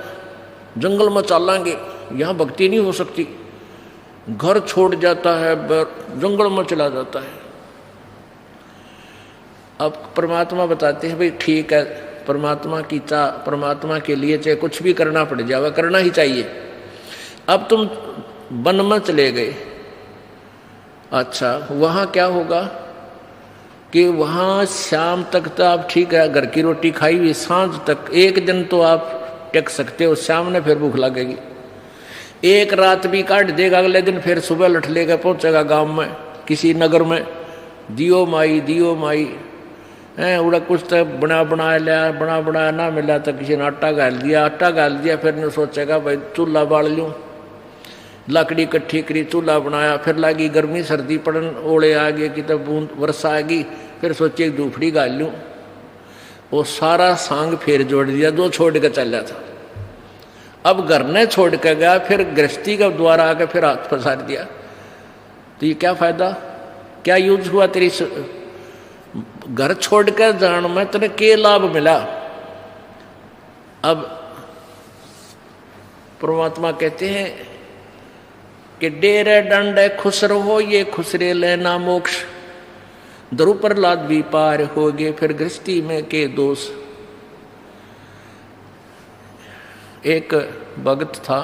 जंगल में चलांगे, यहाँ भक्ति नहीं हो सकती। घर छोड़ जाता है, जंगल में चला जाता है। अब परमात्मा बताते हैं भाई ठीक है, परमात्मा के लिए चाहे कुछ भी करना पड़ जाएगा, करना ही चाहिए। अब तुम वन में चले गए, अच्छा वहाँ क्या होगा कि वहाँ शाम तक तो आप ठीक है घर की रोटी खाई हुई, सांझ तक एक दिन तो आप टेक सकते हो, शाम ने फिर भूख लगेगी। एक रात भी काट देगा, अगले दिन फिर सुबह लठ लेकर पहुँचेगा गांव में किसी नगर में, दियो माई है उड़ा कुछ तो बना लिया ना मिला तो किसी ने आटा गाल दिया, फिर ने सोचेगा भाई चूल्हा बाल लूँ, लकड़ी इकट्ठी करी, चूल्हा बनाया, फिर लगी गर्मी सर्दी पड़न, ओले आ गए कि तब बूंद वर्षा आ गई, फिर सोचे धूपड़ी गाल लूँ। वो सारा सांग फिर जोड़ दिया, दो छोड़ कर चल था। अब घर ने छोड़ कर गया, फिर गृहस्थी का द्वारा आकर फिर हाथ फंसा दिया, तो ये क्या फायदा, क्या यूज हुआ? तेरी घर छोड़कर जान में तेरे के लाभ मिला? अब परमात्मा कहते हैं कि डेरे दंड खुश रहो ये खुसरे लेना मोक्ष, ध्रुव प्रहलाद भी पार हो गए फिर गृहस्थी में के दोष। एक भगत था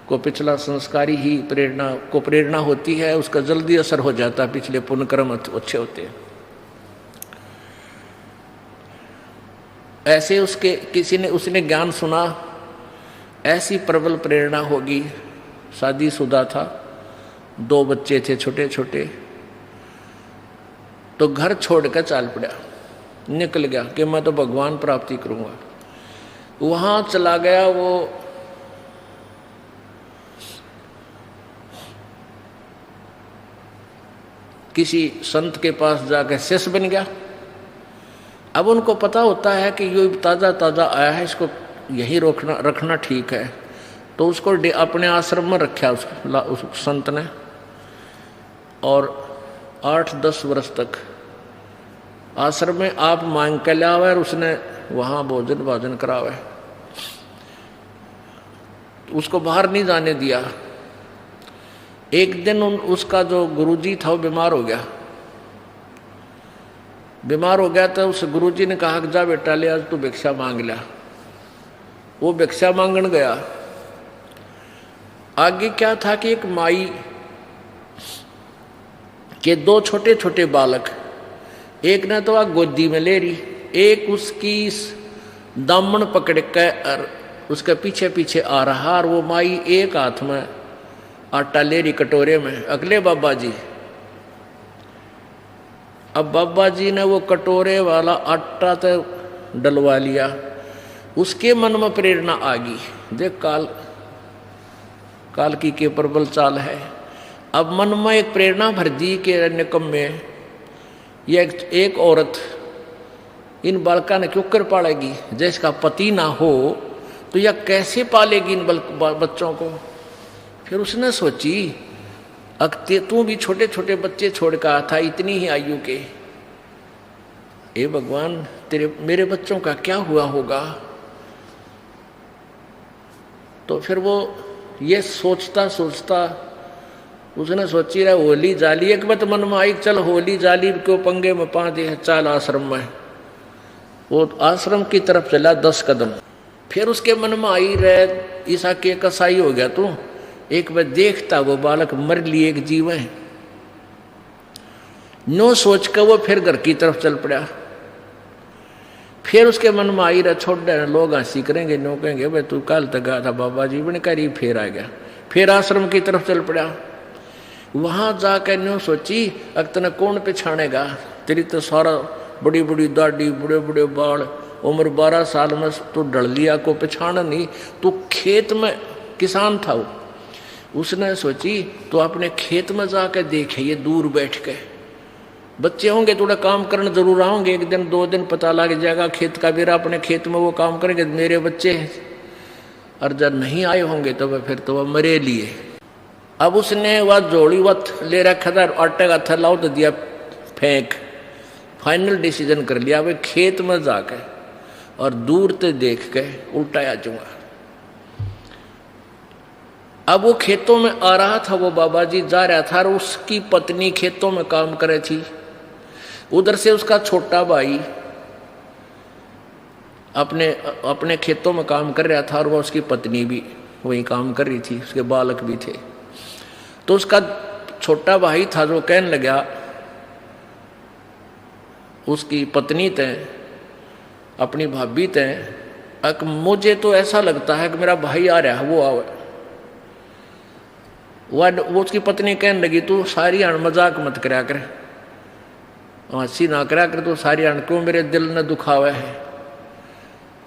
को पिछला संस्कारी ही प्रेरणा होती है, उसका जल्दी असर हो जाता है, पिछले पुण्य कर्म अच्छे होते हैं। ऐसे उसने ज्ञान सुना, ऐसी प्रबल प्रेरणा होगी। शादीशुदा था, 2 बच्चे थे छोटे छोटे, तो घर छोड़कर चाल पड़ा, निकल गया कि मैं तो भगवान प्राप्ति करूंगा। वहां चला गया, वो किसी संत के पास जाकर शिष्य बन गया। अब उनको पता होता है कि ये ताज़ा ताज़ा आया है, इसको यहीं रखना ठीक है, तो उसको अपने आश्रम में रखा उस संत ने, और 8-10 वर्ष तक आश्रम में आप मांग के लावे और उसने वहाँ भोजन करावे, उसको बाहर नहीं जाने दिया। एक दिन उसका जो गुरुजी था वो बीमार हो गया तो उस गुरुजी ने कहा कि जा बेटा ले आज तू भिक्षा मांग लिया। वो भिक्षा मांगने गया। आगे क्या था कि एक माई के 2 छोटे छोटे बालक, एक ने तो गोदी में ले रही, एक उसकी दामन पकड़ के और उसके पीछे पीछे आ रहा, और वो माई एक हाथ में आटा ले रही कटोरे में, अगले बाबा जी। अब बाबा जी ने वो कटोरे वाला आटा तो डलवा लिया, उसके मन में प्रेरणा आ गई, देख काल की के प्रबल चाल है। अब मन में एक प्रेरणा भर दी कि निकम में ये एक औरत इन बालका ने क्यों कर पालेगी, जिसका पति ना हो तो यह कैसे पालेगी इन बच्चों को। फिर उसने सोची अगर तू भी छोटे छोटे बच्चे छोड़ कर था इतनी ही आयु के, ए भगवान मेरे बच्चों का क्या हुआ होगा। तो फिर वो ये सोचता उसने सोची रहा होली जाली, एक बात मन में आई, चल होली जाली क्यों पंगे में पा दे, चाल आश्रम में। वो आश्रम की तरफ चला 10 कदम। फिर उसके मन में आई रहे ईसा के कसाई हो गया तू, एक बार देखता वो बालक मर लिए एक जीव है, नो सोच कर वो फिर घर की तरफ चल पड़ा। फिर उसके मन में आई रहा छोड़ दे, लोग हंसी करेंगे, नो कहेंगे भाई तू कल तक गया था बाबा जी बन कर, फिर आ गया। फिर आश्रम की तरफ चल पड़ा। वहां जाकर नो सोची अब तना कौन पछाड़ेगा, तेरी तो सारा बड़ी बड़ी दाढ़ी बड़े बड़े बाल, उम्र 12 साल में तू डल लिया, को पछाड़ नहीं। तू खेत में किसान था वो, उसने सोची तो अपने खेत में जाकर देखे, ये दूर बैठ के बच्चे होंगे थोड़ा काम करने जरूर आओगे, 1 दिन 2 दिन पता लग जाएगा खेत का बेरा, अपने खेत में वो काम करेंगे मेरे बच्चे हैं। और जब नहीं आए होंगे तो फिर तो वह मरे लिए। अब उसने वह जोड़ी वत ले रखा था, आटे का थैला उठ दिया फेंक, फाइनल डिसीजन कर लिया भाई खेत में जाकर और दूर से देख के उल्टाया जाऊंगा। अब वो खेतों में आ रहा था, वो बाबा जी जा रहा था और उसकी पत्नी खेतों में काम करे थी। उधर से उसका छोटा भाई अपने खेतों में काम कर रहा था और वह उसकी पत्नी भी वहीं काम कर रही थी, उसके बालक भी थे। तो उसका छोटा भाई था जो कहने लगा उसकी पत्नी तय, अपनी भाभी तय, मुझे तो ऐसा लगता है कि मेरा भाई आ रहा है, वो आवे। वो उसकी पत्नी कहने लगी तू सारी आन मजाक मत करया कर, हंसी ना करा कर, तो सारी आन क्यों मेरे दिल ने दुखावे है।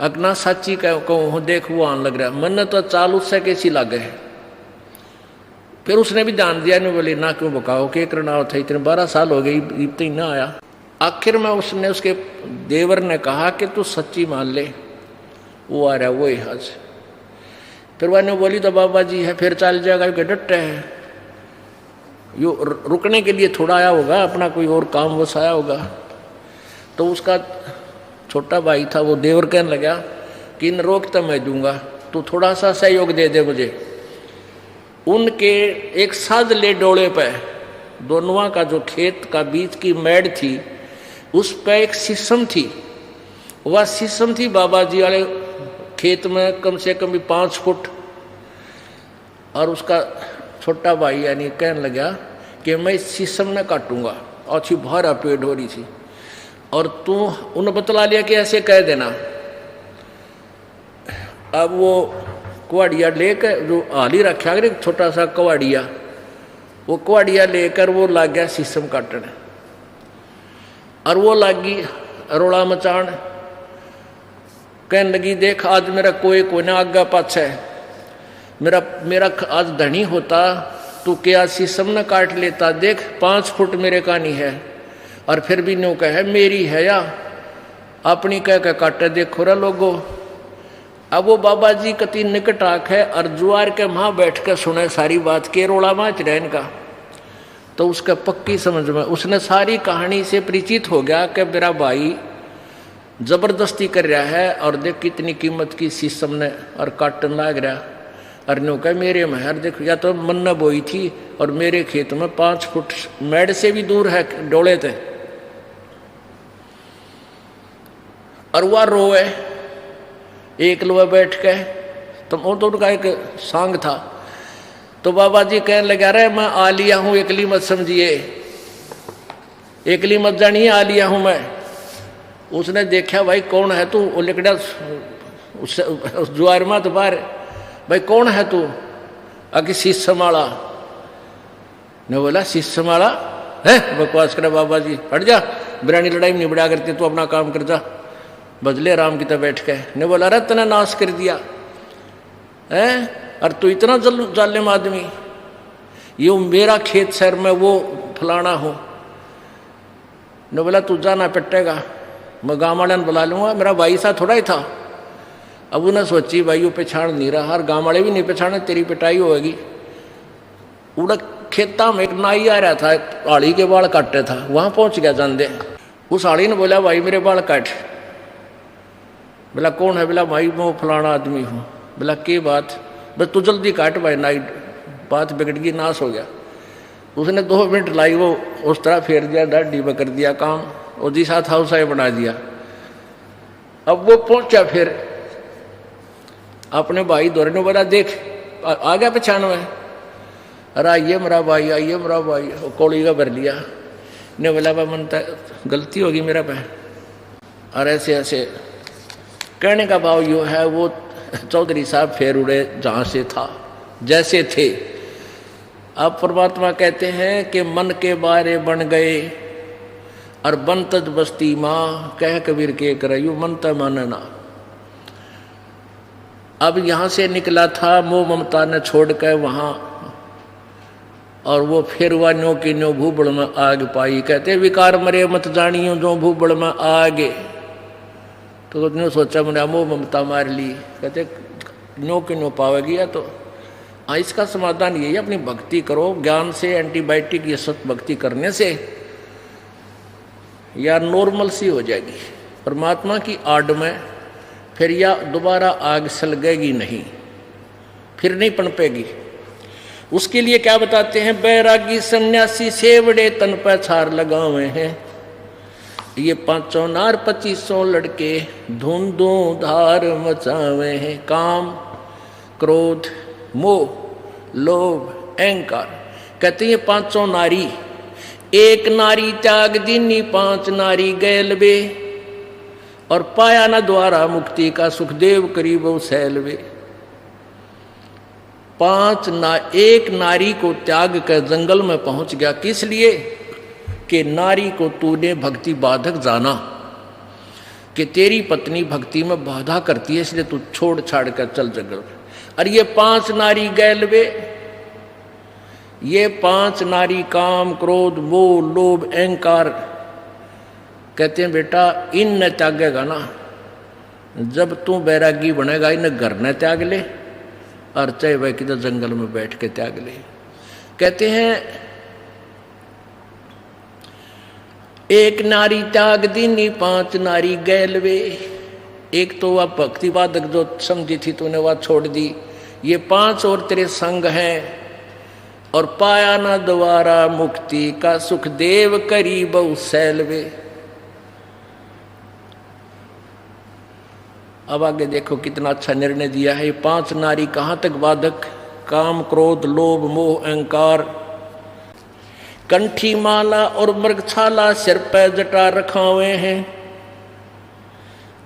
अगना सच्ची कहूँ देख वो आन लग रहा, मन तो चाल उससे कैसी लागे है। फिर उसने भी ध्यान दिया, नहीं बोली ना क्यों बकाओ के करना था, इतने 12 साल हो गई इब तो ना आया। आखिर में उसने उसके देवर ने कहा कि तू सच्ची मान ले वो आ रहा वो ही आज। फिर वह ने बोली तो बाबा जी है, फिर चल जाएगा कि डटे है, यो रुकने के लिए थोड़ा आया होगा, अपना कोई और काम वसाया होगा। तो उसका छोटा भाई था वो देवर कहने लगा कि इन रोक तो मैं दूंगा, तू थोड़ा सा सहयोग दे दे मुझे। उनके एक साध ले डोले पे दोनों का जो खेत का बीच की मैड थी उस पर एक शीशम थी। वह शीशम थी बाबा जी वाले खेत में कम से कम भी 5 फुट। और उसका छोटा भाई यानी कहने लगा कि मैं इस शीशम ने काटूंगा। अच्छी भारा पेड़ हो रही थी और तू उन्हें बतला लिया कि ऐसे कह देना। अब वो कुआड़िया लेकर जो हाली रखा गया छोटा सा कुआड़िया, वो कुआड़िया लेकर वो लाग गया शीशम काटने। और वो लागी रोड़ा मचान, कहने लगी देख आज मेरा कोई ना आगा पाछा है, मेरा आज धनी होता तू क्या शीशम न काट लेता। देख 5 फुट मेरे कानी है और फिर भी न्यू कहे मेरी है या अपनी कह के काटे देखो रे लोगो। अब वो बाबा जी कति निकट आंख है और जुआर के वहां बैठ कर सुने सारी बात के रोड़ा माच रहन का। तो उसका पक्की समझ में उसने सारी कहानी से परिचित हो गया कि मेरा भाई जबरदस्ती कर रहा है और देख कितनी कीमत की शीशम ने और काटन लाग रहा। और न्यू कह मेरे में हर देख या तो मन्ना बोई थी और मेरे खेत में 5 फुट मेड़ से भी दूर है डोले थे। और वह रोए एक लोहे बैठ के, तो वो तो उनका एक सांग था। तो बाबा जी कहने लगा रहे मैं आ लिया हूं, एकली मत समझिए, एकली मत जानिए, आ लिया हूं मैं। उसने देखा भाई कौन है तू, वो लिकड़ा उस जुआर में तो बाहर, भाई कौन है तू? आगे शीशमाला ने बोला शीशमाला है, बकवास करे बाबा जी, हट जा, बिरानी लड़ाई में नहीं बढ़ा करते, तू अपना काम कर जा। बदले राम की तरह बैठ के ने बोला अरे तने नाश कर दिया है, और तू इतना जालिम आदमी, ये मेरा खेत शहर में वो फलाना हो। ने बोला तू जाना पिटेगा, मैं गाँव वाले बुला लूंगा, मेरा भाई सा थोड़ा ही था। अब उन्हें सोची भाई वो पहचान नहीं रहा, हर गाँव वाले भी नहीं पहचाने, तेरी पिटाई होगी। उड़ा खेता में एक नाई आ रहा था, आड़ी के बाल काटते था, वहां पहुंच गया जानदे। उस आड़ी ने बोला भाई मेरे बाल काट। बोला कौन है? बोला भाई मैं फलाना आदमी हूँ। बोला की बात? बस तू जल्दी काट भाई, नाई बात बिगड़ गई, नाश हो गया। उसने 2 मिनट लाई, वो उस तरह फेर दिया, डाढ़ी में कर दिया काम, और जिसा था उसा ही बना दिया। अब वो पहुंचा फिर अपने भाई दौरे ने बोला देख आ गया पहचान में, अरे आइए मेरा भाई, आइए मेरा भाई, कोड़ी का भर लिया। ने बोला भाई मन गलती होगी मेरा पे। और ऐसे ऐसे कहने का भाव यो है, वो चौधरी साहब फेर उड़े जहां से था जैसे थे। अब परमात्मा कहते हैं कि मन के बारे बन गए और बनतज बस्ती माँ, कह कबीर के करयू मन त मानना। अब यहां से निकला था मोह ममता ने छोड़ कर वहां, और वो फिर हुआ न्यो की न्यो भूबड़ में आग पाई। कहते विकार मरे मत जानियो जो भूबड़ में आगे। तो न्यो सोचा मैंने मोह ममता मार ली, कहते न्यो की न्यो पावेगी। या तो इसका समाधान यही है, अपनी भक्ति करो ज्ञान से, एंटीबायोटिक ये सत भक्ति करने से या नॉर्मल सी हो जाएगी परमात्मा की आड़ में। फिर या दोबारा आग सलगेगी नहीं, फिर नहीं पनपेगी। उसके लिए क्या बताते हैं, बैरागी सन्यासी सेवड़े तन पर छार लगावे हैं, ये 500 नार 2500 लड़के धुंधों धार मचावे हैं। काम क्रोध मोह लोभ अहंकार, कहते हैं 500 नारी, एक नारी त्याग दीनी 5 नारी गैलवे, और पाया न द्वारा मुक्ति का सुखदेव करीब सैलवे। 1 नारी को त्याग कर जंगल में पहुंच गया, किस लिए? कि नारी को तूने भक्ति बाधक जाना, कि तेरी पत्नी भक्ति में बाधा करती है, इसलिए तू छोड़ छाड़ कर चल जंगल में। और ये 5 नारी गैलवे, ये 5 नारी काम क्रोध मोह लोभ अहंकार, कहते हैं बेटा इन न त्यागेगा ना, जब तू बैरागी बनेगा इन घर न त्याग ले, और चाहे वह किधर जंगल में बैठ के त्याग ले। कहते हैं 1 नारी त्याग दीनी 5 नारी गैलवे, एक तो वह भक्तिवादक जो समझी थी तूने वह छोड़ दी, ये 5 और तेरे संग हैं, और पाया ना दोबारा मुक्ति का सुख देव करी बहु सैलवे। अब आगे देखो कितना अच्छा निर्णय दिया है। 5 नारी कहाँ तक बाधक, काम क्रोध लोभ मोह अहंकार, कंठी माला और मृगछाला सिर पे जटा रखावे हैं,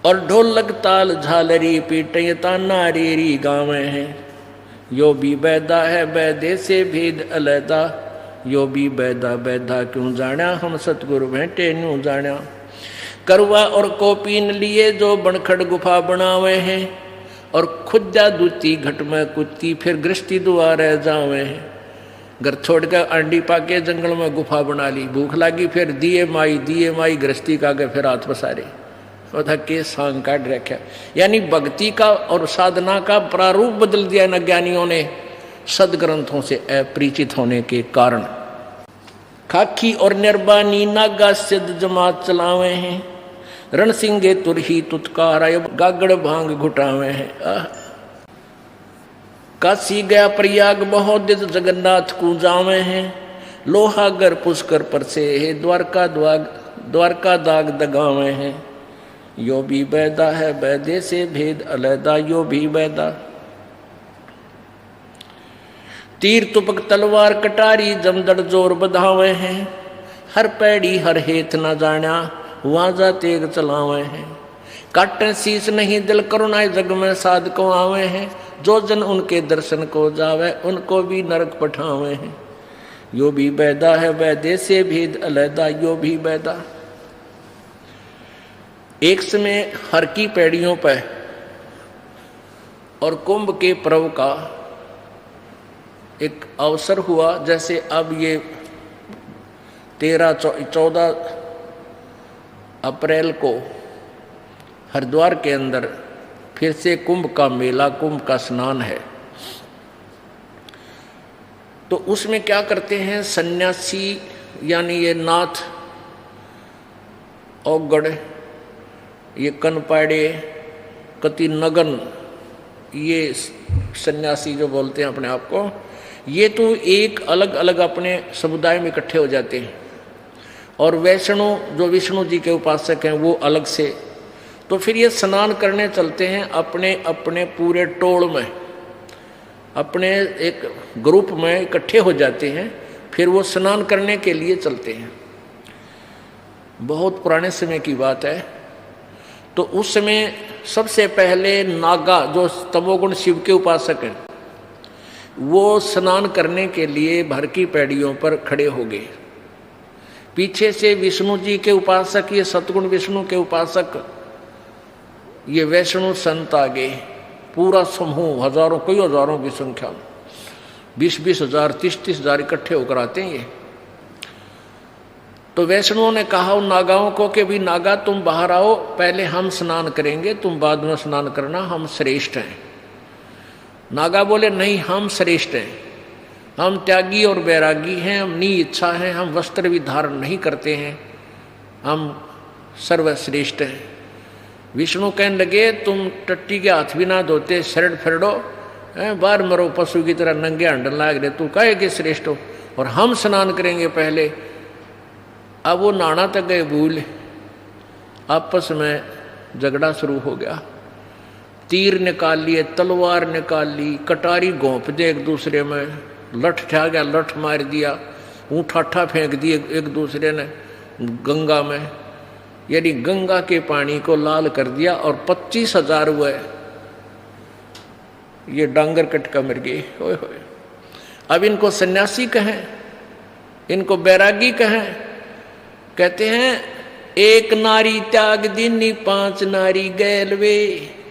और ढोलक ताल झालरी पीटे ताना रेरी गावे हैं। यो भी बैदा है बैदे से भेद अलैदा, यो भी बैदा बैदा क्यों जाना, हम सतगुरु भेंटे न्यू जाना। करवा और कोपीन लिए जो बनखड़ गुफा बनावे हैं, और खुदा दूती घट में कुत्ती फिर गृष्टि दुआरे जावे हैं। घर छोड़ कर अंडी पाके जंगल में गुफा बना ली, भूख लगी फिर दिए माई गृहस्थी का गए फिर हाथ पसारे, था के सांग काट रखा। यानी भक्ति का और साधना का प्रारूप बदल दिया न ज्ञानियों ने, सदग्रंथों से अपरिचित होने के कारण। खाकी और निर्बानी नागा सिद्ध जमात चलावे हैं, रणसिंगे तुरही तुतकार गागड़ भांग घुटावे हैं। काशी गया प्रयाग बहुत जगन्नाथ को जावे हैं, लोहागर पुष्कर पर से है द्वारका दाग दगावे हैं। यो भी बैदा है बैदे से भेद अलैदा, यो भी बैदा। तीर तुपक तलवार कटारी जमदड़ जोर बधावे हैं, हर पैड़ी हर हेत न जाना वाजा तेग चलावे हैं। काटन शीस नहीं दिल करुणाए जग में साध को आवे हैं, जो जन उनके दर्शन को जावे उनको भी नरक पठावे हैं। यो भी बैदा है बैदे से भेद अलैदा, यो भी बैदा। एक समय हर की पैड़ियों पर और कुंभ के पर्व का एक अवसर हुआ। जैसे अब ये 13-14 अप्रैल को हरिद्वार के अंदर फिर से कुंभ का मेला, कुंभ का स्नान है। तो उसमें क्या करते हैं सन्यासी, यानी ये नाथ औगड़, ये कनपाड़े, कति नगन, ये सन्यासी जो बोलते हैं अपने आप को, ये तो एक अलग अलग अपने समुदाय में इकट्ठे हो जाते हैं। और वैष्णव जो विष्णु जी के उपासक हैं वो अलग से। तो फिर ये स्नान करने चलते हैं अपने अपने पूरे टोल में, अपने एक ग्रुप में इकट्ठे हो जाते हैं, फिर वो स्नान करने के लिए चलते हैं। बहुत पुराने समय की बात है। तो उस समय सबसे पहले नागा जो तमोगुण शिव के उपासक हैं, वो स्नान करने के लिए भर की पैड़ियों पर खड़े हो गए। पीछे से विष्णु जी के उपासक, ये सतगुण विष्णु के उपासक, ये वैष्णव संत आ गए। पूरा समूह, हजारों, कई हजारों की संख्या में, 20-20 हजार, 30-30 हजार इकट्ठे होकर आते हैं ये। तो वैष्णवों ने कहा उन नागाओं को कि भी नागा तुम बाहर आओ, पहले हम स्नान करेंगे, तुम बाद में स्नान करना, हम श्रेष्ठ हैं। नागा बोले नहीं, हम श्रेष्ठ हैं, हम त्यागी और बैरागी हैं, हम नी इच्छा हैं, हम वस्त्र भी धारण नहीं करते हैं, हम सर्वश्रेष्ठ हैं। विष्णु कहने लगे तुम टट्टी के हाथ भी ना धोते, शरण फिरडो, बाहर मरो पशु की तरह नंगे हंडन लाग रहे, तू कहे कि श्रेष्ठ हो, और हम स्नान करेंगे पहले। अब वो नहाना तक गए भूल, आपस में झगड़ा शुरू हो गया। तीर निकाल लिए, तलवार निकाल ली, कटारी घोंप दे एक दूसरे में, लठ ठा गया, लठ मार दिया, ऊँठाठा फेंक दिए एक दूसरे ने गंगा में, यानी गंगा के पानी को लाल कर दिया। और 25,000 हुए, ये डांगर कटका मर गए। होए होए। अब इनको सन्यासी कहें, इनको बैरागी कहें? कहते हैं एक नारी त्याग दीनी 5 नारी गैल वे,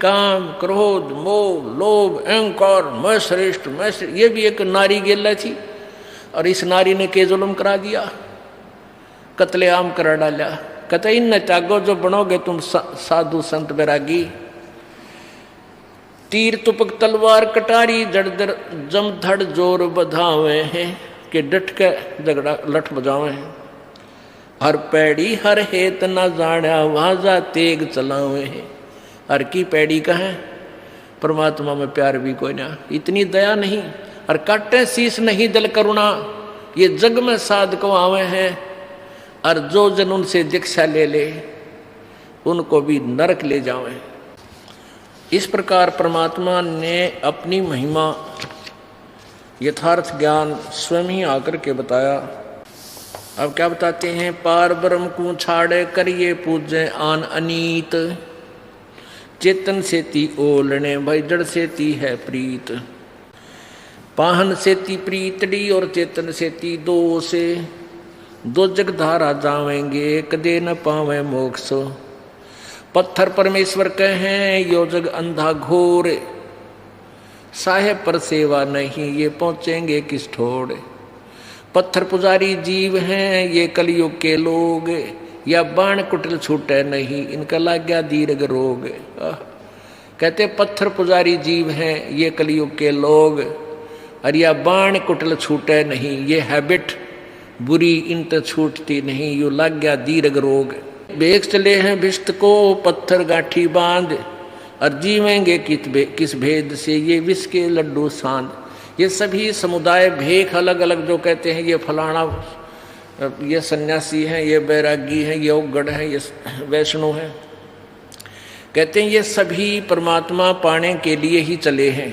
काम क्रोध मोह लोभ अहंकार, मैं श्रेष्ठ मैं श्रेष्ठ। ये भी एक नारी गेला थी, और इस नारी ने के जुल्म करा दिया, कत्लेआम करा डाला। कहते इन त्यागो जो बनोगे तुम साधु संत बैरागी। तीर तुपक तलवार कटारी जड़दर जमधड़ जोर बधावे हैं, कि डट के झगड़ा लठ बजावे हैं। हर पैड़ी हर हेत न जाना वाजा तेग चलावे हैं। हर की पैड़ी का है, परमात्मा में प्यार भी कोई ना, इतनी दया नहीं। और काटे शीश नहीं दिल करुणा, ये जग में साध को आवे हैं। और जो जन उनसे दीक्षा ले ले उनको भी नरक ले जावे। इस प्रकार परमात्मा ने अपनी महिमा यथार्थ ज्ञान स्वयं ही आकर के बताया। अब क्या बताते हैं, पार ब्रह्म को छाड़े करिए पूजे आन अनीत, चेतन से ती ओलने भाई जड़ से ती है प्रीत, पाहन से ती प्रीतड़ी और चेतन से ती दो से, दो जग धारा जावेंगे कदे न पावे मोक्ष, पत्थर परमेश्वर कहें यो जग अंधा घोर, साहेब पर सेवा नहीं ये पहुंचेंगे किस ठोड़, पत्थर पुजारी जीव हैं ये कलयुग के लोग, या बाण कुटिल छूटे नहीं इनका लग गया दीर्घ रोग। कहते पत्थर पुजारी जीव हैं ये कलयुग के लोग, और या बाण कुटिल छूटे नहीं, ये हैबिट बुरी इन तो छूटती नहीं, यू लग गया दीर्घ रोग। बेग चले हैं भिष्ट को पत्थर गाठी बांध, और जीवेंगे किस भेद से ये विष के लड्डू सांध। ये सभी समुदाय भेख अलग अलग जो कहते हैं ये फलाना, ये सन्यासी हैं, ये बैरागी हैं, ये उग्गड़ हैं, ये वैष्णव हैं, कहते हैं ये सभी परमात्मा पाने के लिए ही चले हैं।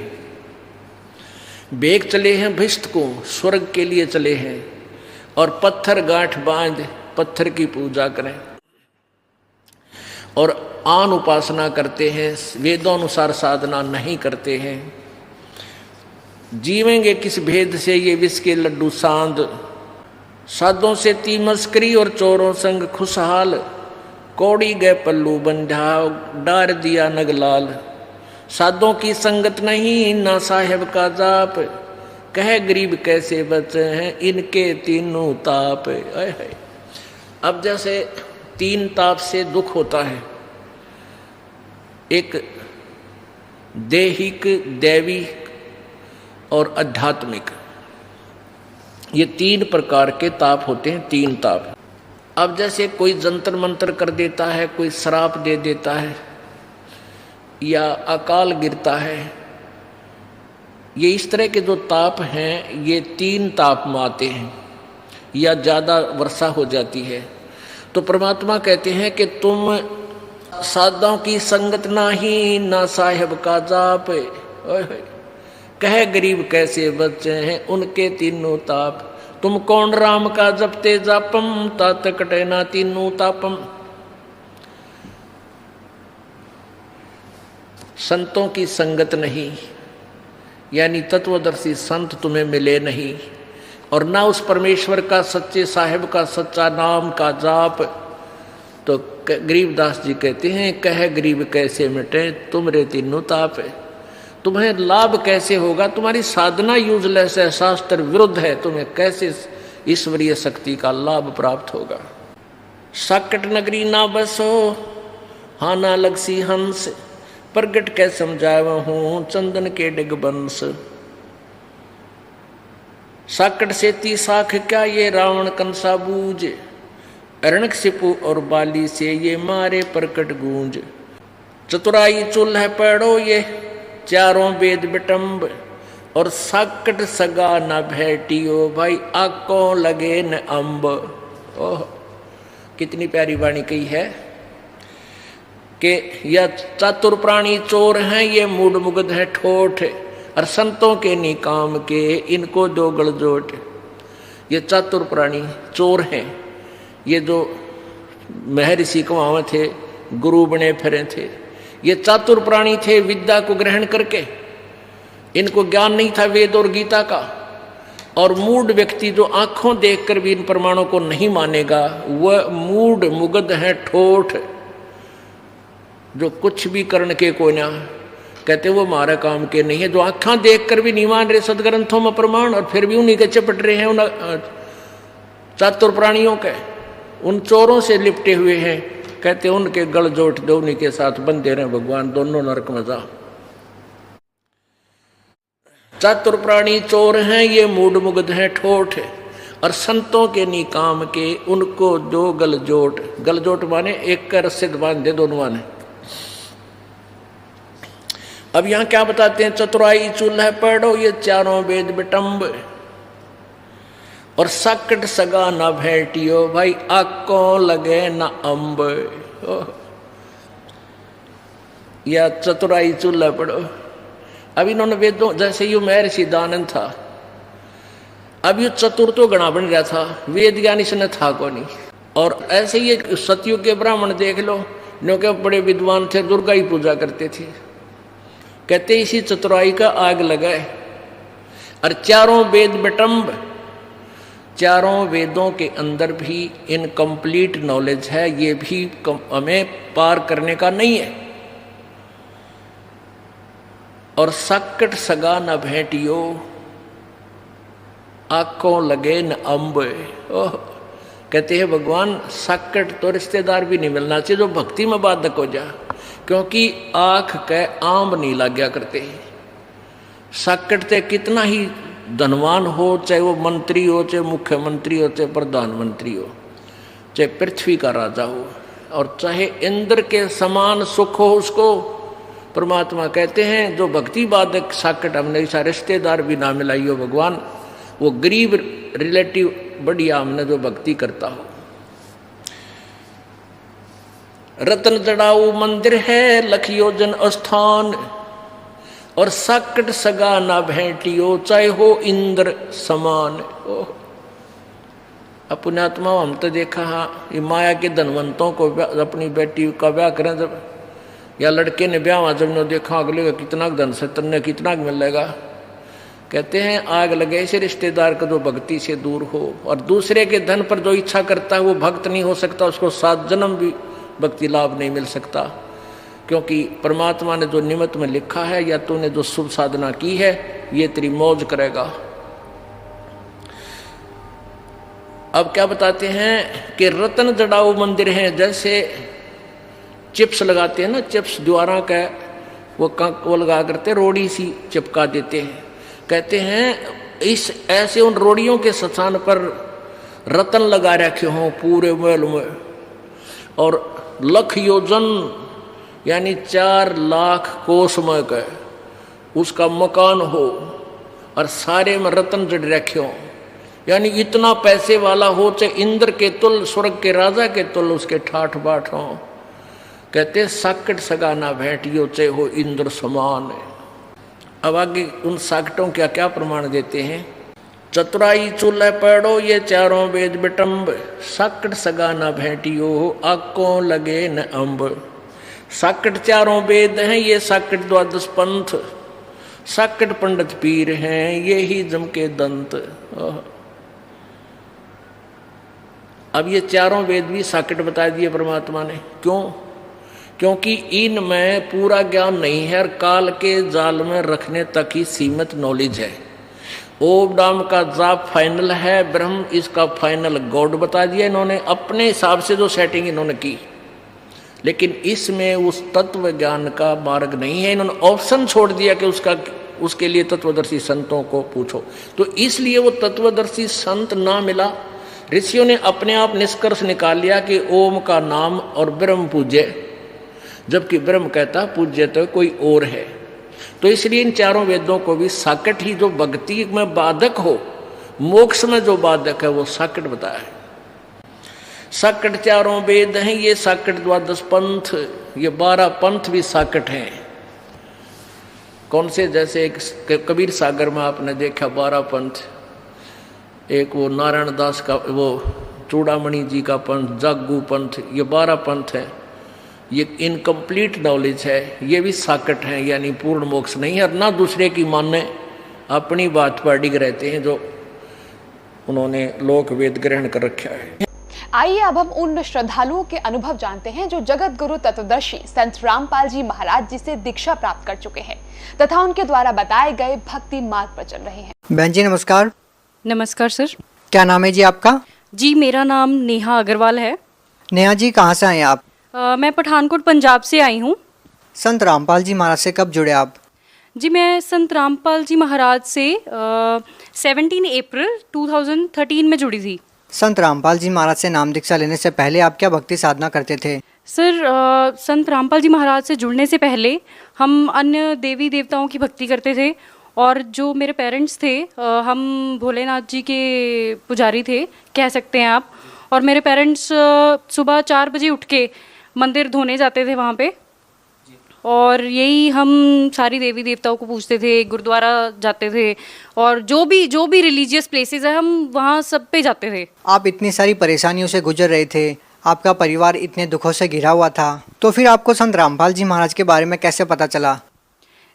बेग चले हैं भिष्ट को, स्वर्ग के लिए चले हैं, और पत्थर गांठ बांध पत्थर की पूजा करें, और आन उपासना करते हैं, वेदोनुसार साधना नहीं करते हैं। जीवेंगे किस भेद से ये विष के लड्डू सांद, साधों से ती मस्करी और चोरों संग खुशहाल, कौड़ी गए पल्लू बंधा डार दिया नगलाल, साधों की संगत नहीं ना साहेब का जाप, कहे गरीब कैसे बचे हैं इनके तीनों ताप। अब जैसे तीन ताप से दुख होता है, एक देहिक, दैविक और आध्यात्मिक, ये तीन प्रकार के ताप होते हैं, तीन ताप। अब जैसे कोई जंतर मंतर कर देता है, कोई श्राप दे देता है, या अकाल गिरता है, ये इस तरह के जो ताप हैं ये तीन ताप में आते हैं, या ज़्यादा वर्षा हो जाती है। तो परमात्मा कहते हैं कि तुम साधुओं की संगत नाही ना साहेब का जाप, कहे गरीब कैसे बचे हैं उनके तीनों ताप, तुम कौन राम का जपते जापम तात कटे ना तीनों तापम। संतों की संगत नहीं, यानी तत्वदर्शी संत तुम्हें मिले नहीं, और ना उस परमेश्वर का सच्चे साहिब का सच्चा नाम का जाप। तो गरीबदास जी कहते हैं कह गरीब कैसे मिटे तुमरे तीनों ताप, तुम्हें लाभ कैसे होगा, तुम्हारी साधना यूजलेस है, शास्त्र विरुद्ध है, तुम्हें कैसे ईश्वरीय शक्ति का लाभ प्राप्त होगा। साकट नगरी ना बसो हाँ ना लगसी हंस, प्रगट के समझावा हूं चंदन के डिग बंस, साकट से ती साख क्या ये रावण कंसा बूझ, अरणक सिपु और बाली से ये मारे प्रकट गूंज, चतुराई चूल्ह पैड़ो ये चारों वेद बिटम्ब, और साकट सगा न भेटियो भाई आकों लगे न अम्ब। ओह कितनी प्यारी वाणी कही है कि यह चातुर प्राणी चोर हैं ये मूड मुग्ध है ठोठ, और संतों के निकाम के इनको दो गलजोट। ये चातुर प्राणी चोर हैं, ये जो महर्षि कुमाव थे, गुरु बने फिरे थे, ये चातुर प्राणी थे विद्या को ग्रहण करके, इनको ज्ञान नहीं था वेद और गीता का। और मूढ़ व्यक्ति जो आंखों देखकर भी इन प्रमाणों को नहीं मानेगा, वह मूढ़ मुग्ध है ठोठ, जो कुछ भी करने के को ना कहते वो हमारा काम के नहीं है, जो आंखें देखकर भी नहीं मान रहे सदग्रंथों में प्रमाण, और फिर भी उन्हीं के चपट रहे हैं, उन चातुर प्राणियों के, उन चोरों से लिपटे हुए हैं। कहते उनके गल जोट दो, उन्हीं के साथ बंदे रहे भगवान, दोनों नरक में जा। चातुर प्राणी चोर हैं ये मूढ़ मुग्ध हैं ठोठ, और संतों के निकाम के उनको दो गलजोट। गलजोट माने एक कर सिद्ध बांध दे दोनों माने। अब यहां क्या बताते हैं, चतुराई चूल्हे पढ़ो ये चारों वेद बिटम्ब, और सकट सगा न भेटियो भाई आको लगे न अम्ब। या चतुराई चूल्हा पढ़ो। अब इन्होंने वेदों, जैसे यू महर्षि दानंद था, अब यू चतुर तो गणा बन गया था, वेद ज्ञान इसने था को नहीं। और ऐसे ही सतयुग के ब्राह्मण देख लो, जो के बड़े विद्वान थे, दुर्गा ही पूजा करते थे। कहते इसी चतुराई का आग लगाए। और चारों वेद बिटम्ब, चारों वेदों के अंदर भी इनकम्प्लीट नॉलेज है, ये भी हमें पार करने का नहीं है। और सकट सगा न भेटियो आंखों लगे न अम्ब। ओह, कहते हैं भगवान सकट तो रिश्तेदार भी नहीं मिलना चाहिए जो भक्ति में बाधक हो जा, क्योंकि आंख के आंब नहीं लग गया करते। सकट ते कितना ही धनवान हो, चाहे वो मंत्री हो, चाहे मुख्यमंत्री हो, चाहे प्रधानमंत्री हो, चाहे पृथ्वी का राजा हो, और चाहे इंद्र के समान सुख हो उसको, परमात्मा कहते हैं जो भक्ति बाधक साकट हमने ऐसा रिश्तेदार भी ना मिलाइयो भगवान, वो गरीब रिलेटिव बढ़िया हमने जो भक्ति करता हो। रतन जड़ाऊ मंदिर है लखियो जन स्थान, और सकट सगा ना भेटियो चाहे हो इंद्र समान। पुण्यात्मा हम तो देखा हाँ, ये माया के धनवंतों को अपनी बेटी का ब्याह करें जब, या लड़के ने ब्याह जब ने देखा अगले का कितना धन से तन्ने कितना मिलेगा। कहते हैं आग लगे ऐसे रिश्तेदार का जो भक्ति से दूर हो, और दूसरे के धन पर जो इच्छा करता है वो भक्त नहीं हो सकता, उसको 7 जन्म भी भक्ति लाभ नहीं मिल सकता, क्योंकि परमात्मा ने जो निमित्त में लिखा है या तूने जो शुभ साधना की है ये तेरी मौज करेगा। अब क्या बताते हैं कि रतन जड़ाऊ मंदिर हैं, जैसे चिप्स लगाते हैं ना, चिप्स द्वारा का वो लगा करते रोड़ी सी चिपका देते हैं। कहते हैं इस ऐसे उन रोड़ियों के स्थान पर रतन लगा रखे हों पूरे महल में, और लख योजन यानी 4 लाख कोसमय का उसका मकान हो, और सारे में रतन जड़ रखे हों, यानी इतना पैसे वाला हो, चाहे इंद्र के तुल स्वर्ग के राजा के तुल उसके ठाठ बाट हों। कहते साकट सगा ना भेटियो चाहे हो इंद्र समान। अब आगे उन साकटों क्या क्या प्रमाण देते हैं। चतुराई चूल्हे पढ़ो ये चारों वेद बिटम्ब, साकट सगा ना भेटियो आंखों लगे न अम्ब। साकट चारों वेद हैं ये साकट द्वादश पंथ, साकट पंडित पीर हैं ये ही जम के दंत। अब ये चारों वेद भी साकट बता दिए परमात्मा ने। क्यों? क्योंकि इनमें पूरा ज्ञान नहीं है और काल के जाल में रखने तक ही सीमित नॉलेज है। ओम डाम का जाप फाइनल है, ब्रह्म इसका फाइनल गॉड बता दिया इन्होंने, अपने हिसाब से जो सेटिंग इन्होंने की, लेकिन इसमें उस तत्व ज्ञान का मार्ग नहीं है। इन्होंने ऑप्शन छोड़ दिया कि उसके लिए तत्वदर्शी संतों को पूछो, तो इसलिए वो तत्वदर्शी संत ना मिला। ऋषियों ने अपने आप निष्कर्ष निकाल लिया कि ओम का नाम और ब्रह्म पूज्य, जबकि ब्रह्म कहता पूज्य तो कोई और है। तो इसलिए इन चारों वेदों को भी साकट ही, जो भक्ति में बाधक हो, मोक्ष में जो बाधक है वो साकट बताया है। साकट चारों वेद हैं ये साकट द्वादश पंथ, ये 12 पंथ भी साकट हैं। कौन से? जैसे एक कबीर सागर में आपने देखा 12 पंथ, एक वो नारायण दास का, वो चूड़ामणि जी का पंथ, जागू पंथ, ये 12 पंथ हैं। ये इनकम्प्लीट नॉलेज है, ये भी साकट हैं, यानी पूर्ण मोक्ष नहीं है। और ना दूसरे की मानने, अपनी बात पर अडिग रहते हैं जो उन्होंने लोक वेद ग्रहण कर रखा है। आइए अब हम उन श्रद्धालुओं के अनुभव जानते हैं जो जगत गुरु तत्वदर्शी संत रामपाल जी महाराज जी से दीक्षा प्राप्त कर चुके हैं तथा उनके द्वारा बताए गए भक्ति मार्ग पर चल रहे हैं। बहन जी नमस्कार। नमस्कार सर। क्या नाम है जी आपका? जी मेरा नाम नेहा अग्रवाल है। नेहा जी कहाँ से आए आप? मैं पठानकोट पंजाब से आई हूँ। संत रामपाल जी महाराज से कब जुड़े आप? जी मैं संत रामपाल जी महाराज से 17 अप्रैल 2013 में जुड़ी थी। संत रामपाल जी महाराज से नाम दीक्षा लेने से पहले आप क्या भक्ति साधना करते थे? सर संत रामपाल जी महाराज से जुड़ने से पहले हम अन्य देवी देवताओं की भक्ति करते थे। और जो मेरे पेरेंट्स थे हम भोलेनाथ जी के पुजारी थे, कह सकते हैं आप। और मेरे पेरेंट्स सुबह 4 बजे उठ के मंदिर धोने जाते थे वहाँ पे। और यही हम सारी देवी देवताओं को पूछते थे, गुरुद्वारा जाते थे, और जो भी रिलीजियस प्लेसेस है हम वहाँ सब पे जाते थे। आप इतनी सारी परेशानियों से गुजर रहे थे, आपका परिवार इतने दुखों से घिरा हुआ था, तो फिर आपको संत रामपाल जी महाराज के बारे में कैसे पता चला?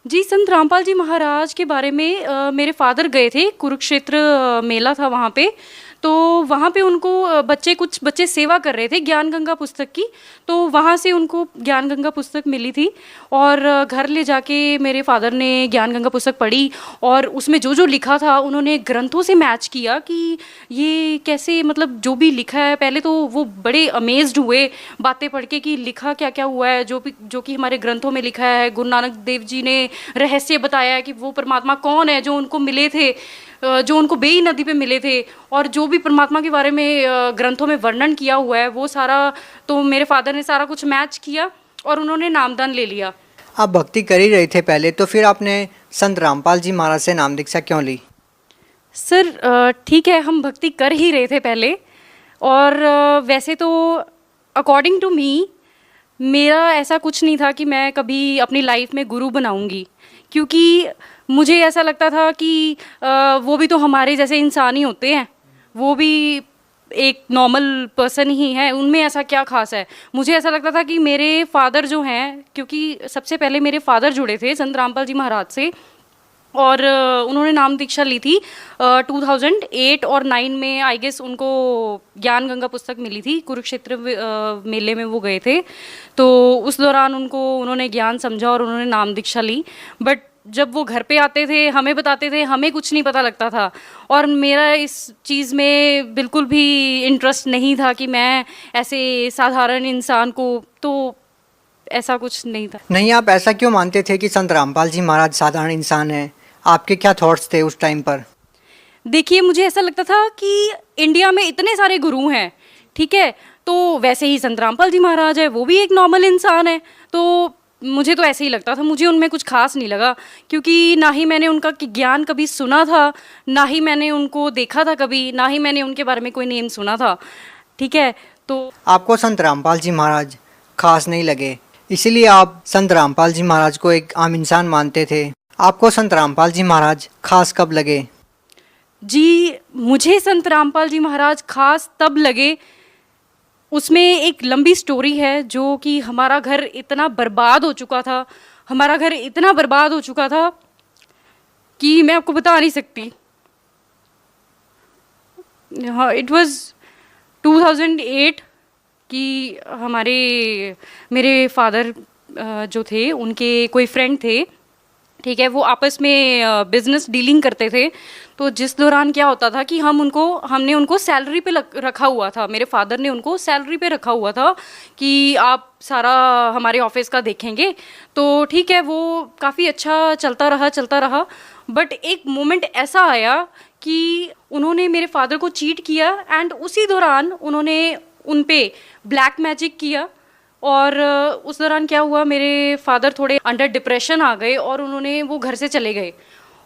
जी, संत रामपाल जी महाराज के बारे में मेरे फादर गए थे, कुरुक्षेत्र मेला था वहाँ पे। तो वहाँ पे उनको कुछ बच्चे सेवा कर रहे थे ज्ञान गंगा पुस्तक की, तो वहाँ से उनको ज्ञान गंगा पुस्तक मिली थी। और घर ले जाके मेरे फादर ने ज्ञान गंगा पुस्तक पढ़ी, और उसमें जो जो लिखा था उन्होंने ग्रंथों से मैच किया कि ये कैसे, मतलब जो भी लिखा है। पहले तो वो बड़े अमेज्ड हुए बातें पढ़ के कि लिखा क्या क्या हुआ है, जो कि हमारे ग्रंथों में लिखा है। गुरु नानक देव जी ने रहस्य बताया है कि वो परमात्मा कौन है जो उनको मिले थे, जो उनको बेई नदी पे मिले थे, और जो भी परमात्मा के बारे में ग्रंथों में वर्णन किया हुआ है वो सारा। तो मेरे फादर ने सारा कुछ मैच किया और उन्होंने नामदान ले लिया। आप भक्ति कर ही रहे थे पहले, तो फिर आपने संत रामपाल जी महाराज से नाम दीक्षा क्यों ली? सर ठीक है, हम भक्ति कर ही रहे थे पहले, और वैसे तो अकॉर्डिंग टू मी मेरा ऐसा कुछ नहीं था कि मैं कभी अपनी लाइफ में गुरु बनाऊंगी, क्योंकि मुझे ऐसा लगता था कि वो भी तो हमारे जैसे इंसान ही होते हैं, वो भी एक नॉर्मल पर्सन ही है, उनमें ऐसा क्या खास है। मुझे ऐसा लगता था कि मेरे फादर जो हैं, क्योंकि सबसे पहले मेरे फादर जुड़े थे संत रामपाल जी महाराज से, और उन्होंने नाम दीक्षा ली थी 2008 और 9 में, आई गेस उनको ज्ञान गंगा पुस्तक मिली थी। कुरुक्षेत्र मेले में वो गए थे, तो उस दौरान उन्होंने ज्ञान समझा और उन्होंने नाम दीक्षा ली। बट जब वो घर पे आते थे, हमें बताते थे, हमें कुछ नहीं पता लगता था, और मेरा इस चीज़ में बिल्कुल भी इंटरेस्ट नहीं था कि मैं ऐसे साधारण इंसान को, तो ऐसा कुछ नहीं था। नहीं, आप ऐसा क्यों मानते थे कि संत रामपाल जी महाराज साधारण इंसान हैं? आपके क्या थॉट्स थे उस टाइम पर? देखिए, मुझे ऐसा लगता था कि इंडिया में इतने सारे गुरु हैं, ठीक है, तो वैसे ही संत रामपाल जी महाराज है, वो भी एक नॉर्मल इंसान है। तो मुझे तो ऐसे ही लगता था, मुझे उनमें कुछ खास नहीं लगा, क्योंकि ना ही मैंने उनका ज्ञान कभी सुना था, ना ही मैंने उनको देखा था कभी, ना ही मैंने उनके बारे में कोई नेम सुना था, ठीक है। तो आपको संत रामपाल जी महाराज खास नहीं लगे, इसीलिए आप संत रामपाल जी महाराज को एक आम इंसान मानते थे। आपको संत रामपाल जी महाराज खास कब लगे? जी, मुझे संत रामपाल जी महाराज खास तब लगे, उसमें एक लंबी स्टोरी है, जो कि हमारा घर इतना बर्बाद हो चुका था, हमारा घर इतना बर्बाद हो चुका था कि मैं आपको बता नहीं सकती। हाँ, इट वाज 2008 कि मेरे फादर जो थे, उनके कोई फ्रेंड थे, ठीक है, वो आपस में बिजनेस डीलिंग करते थे। तो जिस दौरान क्या होता था कि हमने उनको सैलरी पे रखा हुआ था, मेरे फादर ने उनको सैलरी पे रखा हुआ था कि आप सारा हमारे ऑफिस का देखेंगे। तो ठीक है, वो काफ़ी अच्छा चलता रहा। बट एक मोमेंट ऐसा आया कि उन्होंने मेरे फादर को चीट किया, एंड उसी दौरान उन्होंने उन पे ब्लैक मैजिक किया। और उस दौरान क्या हुआ, मेरे फादर थोड़े अंडर डिप्रेशन आ गए और वो घर से चले गए।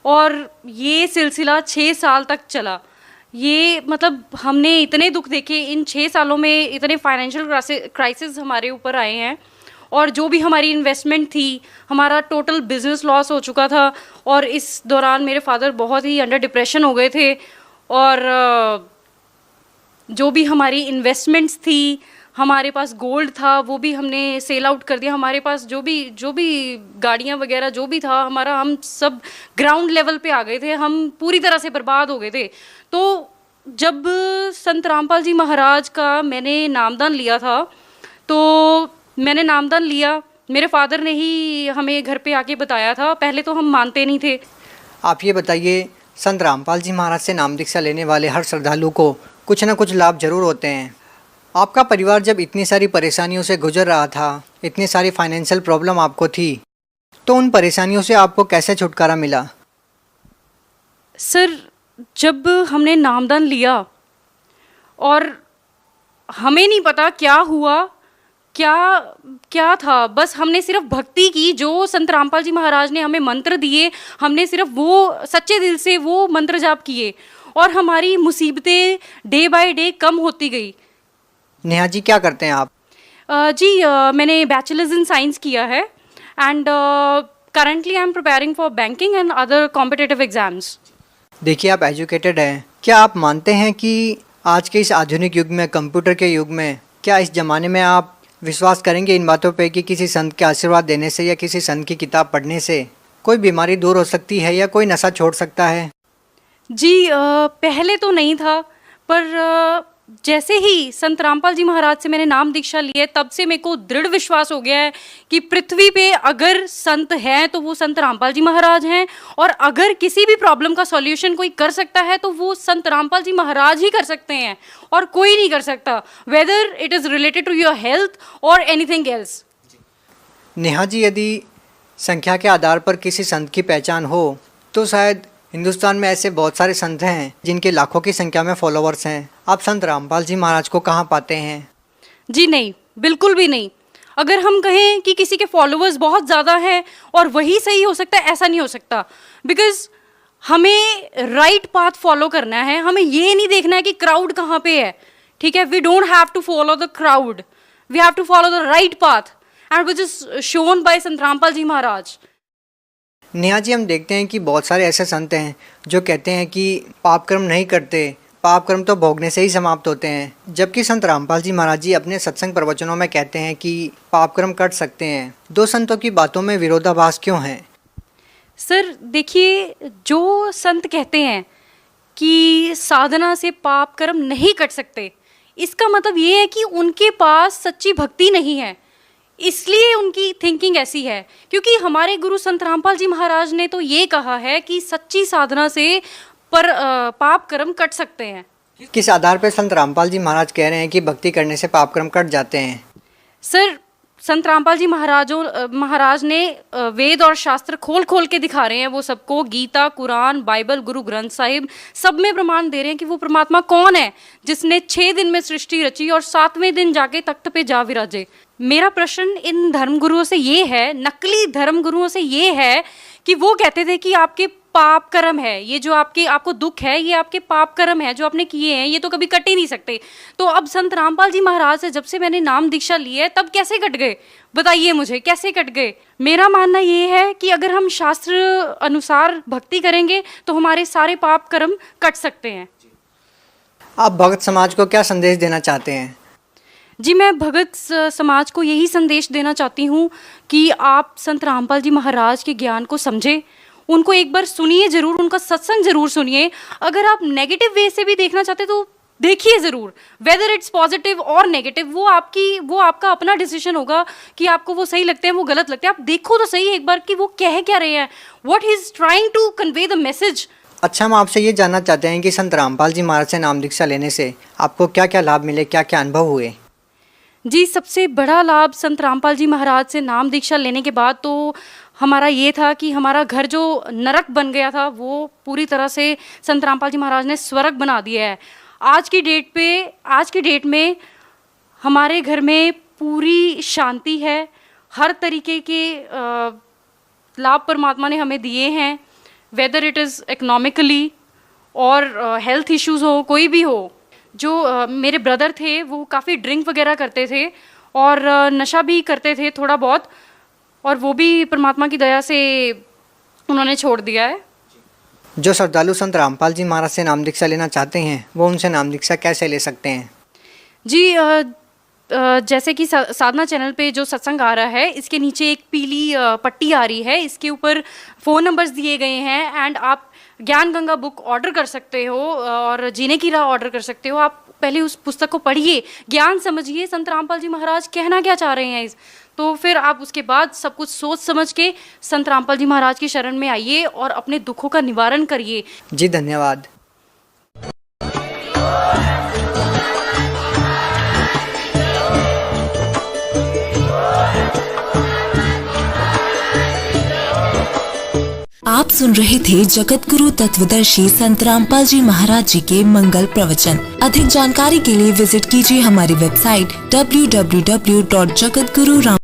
और ये सिलसिला 6 साल तक चला। ये मतलब हमने इतने दुख देखे इन 6 सालों में, इतने फाइनेंशियल क्राइसिस हमारे ऊपर आए हैं, और जो भी हमारी इन्वेस्टमेंट थी, हमारा टोटल बिजनेस लॉस हो चुका था। और इस दौरान मेरे फादर बहुत ही अंडर डिप्रेशन हो गए थे, और जो भी हमारी इन्वेस्टमेंट्स थी, हमारे पास गोल्ड था, वो भी हमने सेल आउट कर दिया। हमारे पास जो भी गाड़ियाँ वगैरह जो भी था हमारा, हम सब ग्राउंड लेवल पे आ गए थे, हम पूरी तरह से बर्बाद हो गए थे। तो जब संत रामपाल जी महाराज का मैंने नामदान लिया था, तो मैंने नामदान लिया, मेरे फादर ने ही हमें घर पे आके बताया था, पहले तो हम मानते नहीं थे। आप ये बताइए, संत रामपाल जी महाराज से नाम दीक्षा लेने वाले हर श्रद्धालु को कुछ ना कुछ लाभ जरूर होते हैं। आपका परिवार जब इतनी सारी परेशानियों से गुजर रहा था, इतनी सारी फाइनेंशियल प्रॉब्लम आपको थी, तो उन परेशानियों से आपको कैसे छुटकारा मिला? सर, जब हमने नामदान लिया और हमें नहीं पता क्या हुआ क्या क्या था, बस हमने सिर्फ भक्ति की, जो संत रामपाल जी महाराज ने हमें मंत्र दिए, हमने सिर्फ वो सच्चे दिल से वो मंत्र जाप किए और हमारी मुसीबतें डे बाय डे कम होती गई। नेहा जी क्या करते हैं आप? मैंने बैचलर्स इन साइंस किया है and currently I am preparing for banking and other competitive exams. देखिए आप एजुकेटेड हैं, क्या आप मानते हैं कि आज के इस आधुनिक युग में, कंप्यूटर के युग में, क्या इस ज़माने में आप विश्वास करेंगे इन बातों पे कि किसी संत के आशीर्वाद देने से या किसी संत की किताब पढ़ने से कोई बीमारी दूर हो सकती है या कोई नशा छोड़ सकता है? जी पहले तो नहीं था, पर जैसे ही संत रामपाल जी महाराज से मैंने नाम दीक्षा ली है तब से मेरे को दृढ़ विश्वास हो गया है कि पृथ्वी पे अगर संत हैं तो वो संत रामपाल जी महाराज हैं, और अगर किसी भी प्रॉब्लम का सॉल्यूशन कोई कर सकता है तो वो संत रामपाल जी महाराज ही कर सकते हैं और कोई नहीं कर सकता, whether it is related to your health और एनीथिंग एल्स। नेहा जी, यदि संख्या के आधार पर किसी संत की पहचान हो तो शायद हिंदुस्तान में ऐसे बहुत सारे संत हैं जिनके लाखों की संख्या में फॉलोअर्स हैं। आप संत रामपाल जी महाराज को कहाँ पाते हैं? जी नहीं, बिल्कुल भी नहीं। अगर हम कहें कि किसी के फॉलोअर्स बहुत ज़्यादा हैं और वही सही हो सकता है, ऐसा नहीं हो सकता, बिकॉज हमें राइट पाथ फॉलो करना है। हमें ये नहीं देखना है कि क्राउड कहाँ पे है, ठीक है। We don't have to follow the crowd, we have to follow the right path and which is shown by Sant Rampal जी महाराज। नेहा जी, हम देखते हैं कि बहुत सारे ऐसे संत हैं जो कहते हैं कि पाप कर्म नहीं करते, पाप कर्म तो भोगने से ही समाप्त होते हैं, जबकि संत रामपाल जी महाराज जी अपने सत्संग प्रवचनों में कहते हैं कि पाप कर्म कर सकते हैं। दो संतों की बातों में विरोधाभास क्यों है? सर देखिए, जो संत कहते हैं कि साधना से पाप कर्म नहीं कट सकते, इसका मतलब ये है कि उनके पास सच्ची भक्ति नहीं है, इसलिए उनकी थिंकिंग ऐसी है। क्योंकि हमारे गुरु संत रामपाल जी महाराज ने तो ये कहा है कि सच्ची साधना से पाप कर्म कट सकते हैं। किस आधार पर संत रामपाल जी महाराज कह रहे हैं कि भक्ति करने से पाप कर्म कट जाते हैं? सर संत रामपाल जी महाराज ने वेद और शास्त्र खोल खोल के दिखा रहे हैं वो सबको, गीता, कुरान, बाइबल, गुरु ग्रंथ साहिब, सब में प्रमाण दे रहे हैं कि वो परमात्मा कौन है जिसने 6 दिन में सृष्टि रची और 7वें दिन जाके तख्त पे जा विराजे। मेरा प्रश्न इन धर्मगुरुओं से ये है, नकली धर्मगुरुओं से ये है कि वो कहते थे कि आपके पाप कर्म है, ये जो आपको दुख है ये आपके पाप कर्म है जो आपने किए हैं, ये तो कभी कट ही नहीं सकते। तो अब संत रामपाल जी महाराज से जब से मैंने नाम दीक्षा ली है तब कैसे कट गए, बताइए मुझे कैसे कट गए। मेरा मानना ये है कि अगर हम शास्त्र अनुसार भक्ति करेंगे तो हमारे सारे पाप कर्म कट सकते हैं। आप भगत समाज को क्या संदेश देना चाहते हैं? जी, मैं भगत समाज को यही संदेश देना चाहती हूँ कि आप संत रामपाल जी महाराज के ज्ञान को समझें, उनको एक बार सुनिए ज़रूर, उनका सत्संग ज़रूर सुनिए। अगर आप नेगेटिव वे से भी देखना चाहते तो देखिए ज़रूर, वेदर इट्स पॉजिटिव और नेगेटिव, वो आपका अपना डिसीजन होगा कि आपको वो सही लगते हैं, वो गलत लगते हैं। आप देखो तो सही एक बार कि वो कह क्या रहे हैं, what he is trying to convey the message. अच्छा, हम आपसे ये जानना चाहते हैं कि संत रामपाल जी महाराज से नाम दीक्षा लेने से आपको क्या क्या लाभ मिले, क्या क्या अनुभव हुए? जी, सबसे बड़ा लाभ संत रामपाल जी महाराज से नाम दीक्षा लेने के बाद तो हमारा ये था कि हमारा घर जो नरक बन गया था वो पूरी तरह से संत रामपाल जी महाराज ने स्वर्ग बना दिया है। आज की डेट में हमारे घर में पूरी शांति है, हर तरीके के लाभ परमात्मा ने हमें दिए हैं, वेदर इट इज़ इकोनॉमिकली और हेल्थ इश्यूज हो, कोई भी हो। जो मेरे ब्रदर थे वो काफ़ी ड्रिंक वगैरह करते थे और नशा भी करते थे थोड़ा बहुत, और वो भी परमात्मा की दया से उन्होंने छोड़ दिया है। जो श्रद्धालु संत रामपाल जी महाराज से नाम दीक्षा लेना चाहते हैं वो उनसे नाम दीक्षा कैसे ले सकते हैं? जी, जैसे कि साधना चैनल पे जो सत्संग आ रहा है इसके नीचे एक पीली पट्टी आ रही है, इसके ऊपर फ़ोन नंबर्स दिए गए हैं एंड आप ज्ञान गंगा बुक ऑर्डर कर सकते हो और जीने की राह ऑर्डर कर सकते हो। आप पहले उस पुस्तक को पढ़िए, ज्ञान समझिए संत रामपाल जी महाराज कहना क्या चाह रहे हैं, तो फिर आप उसके बाद सब कुछ सोच समझ के संत रामपाल जी महाराज की शरण में आइए और अपने दुखों का निवारण करिए। जी धन्यवाद। आप सुन रहे थे जगत गुरु तत्वदर्शी संत रामपाल जी महाराज जी के मंगल प्रवचन। अधिक जानकारी के लिए विजिट कीजिए हमारी वेबसाइट www.jagatguru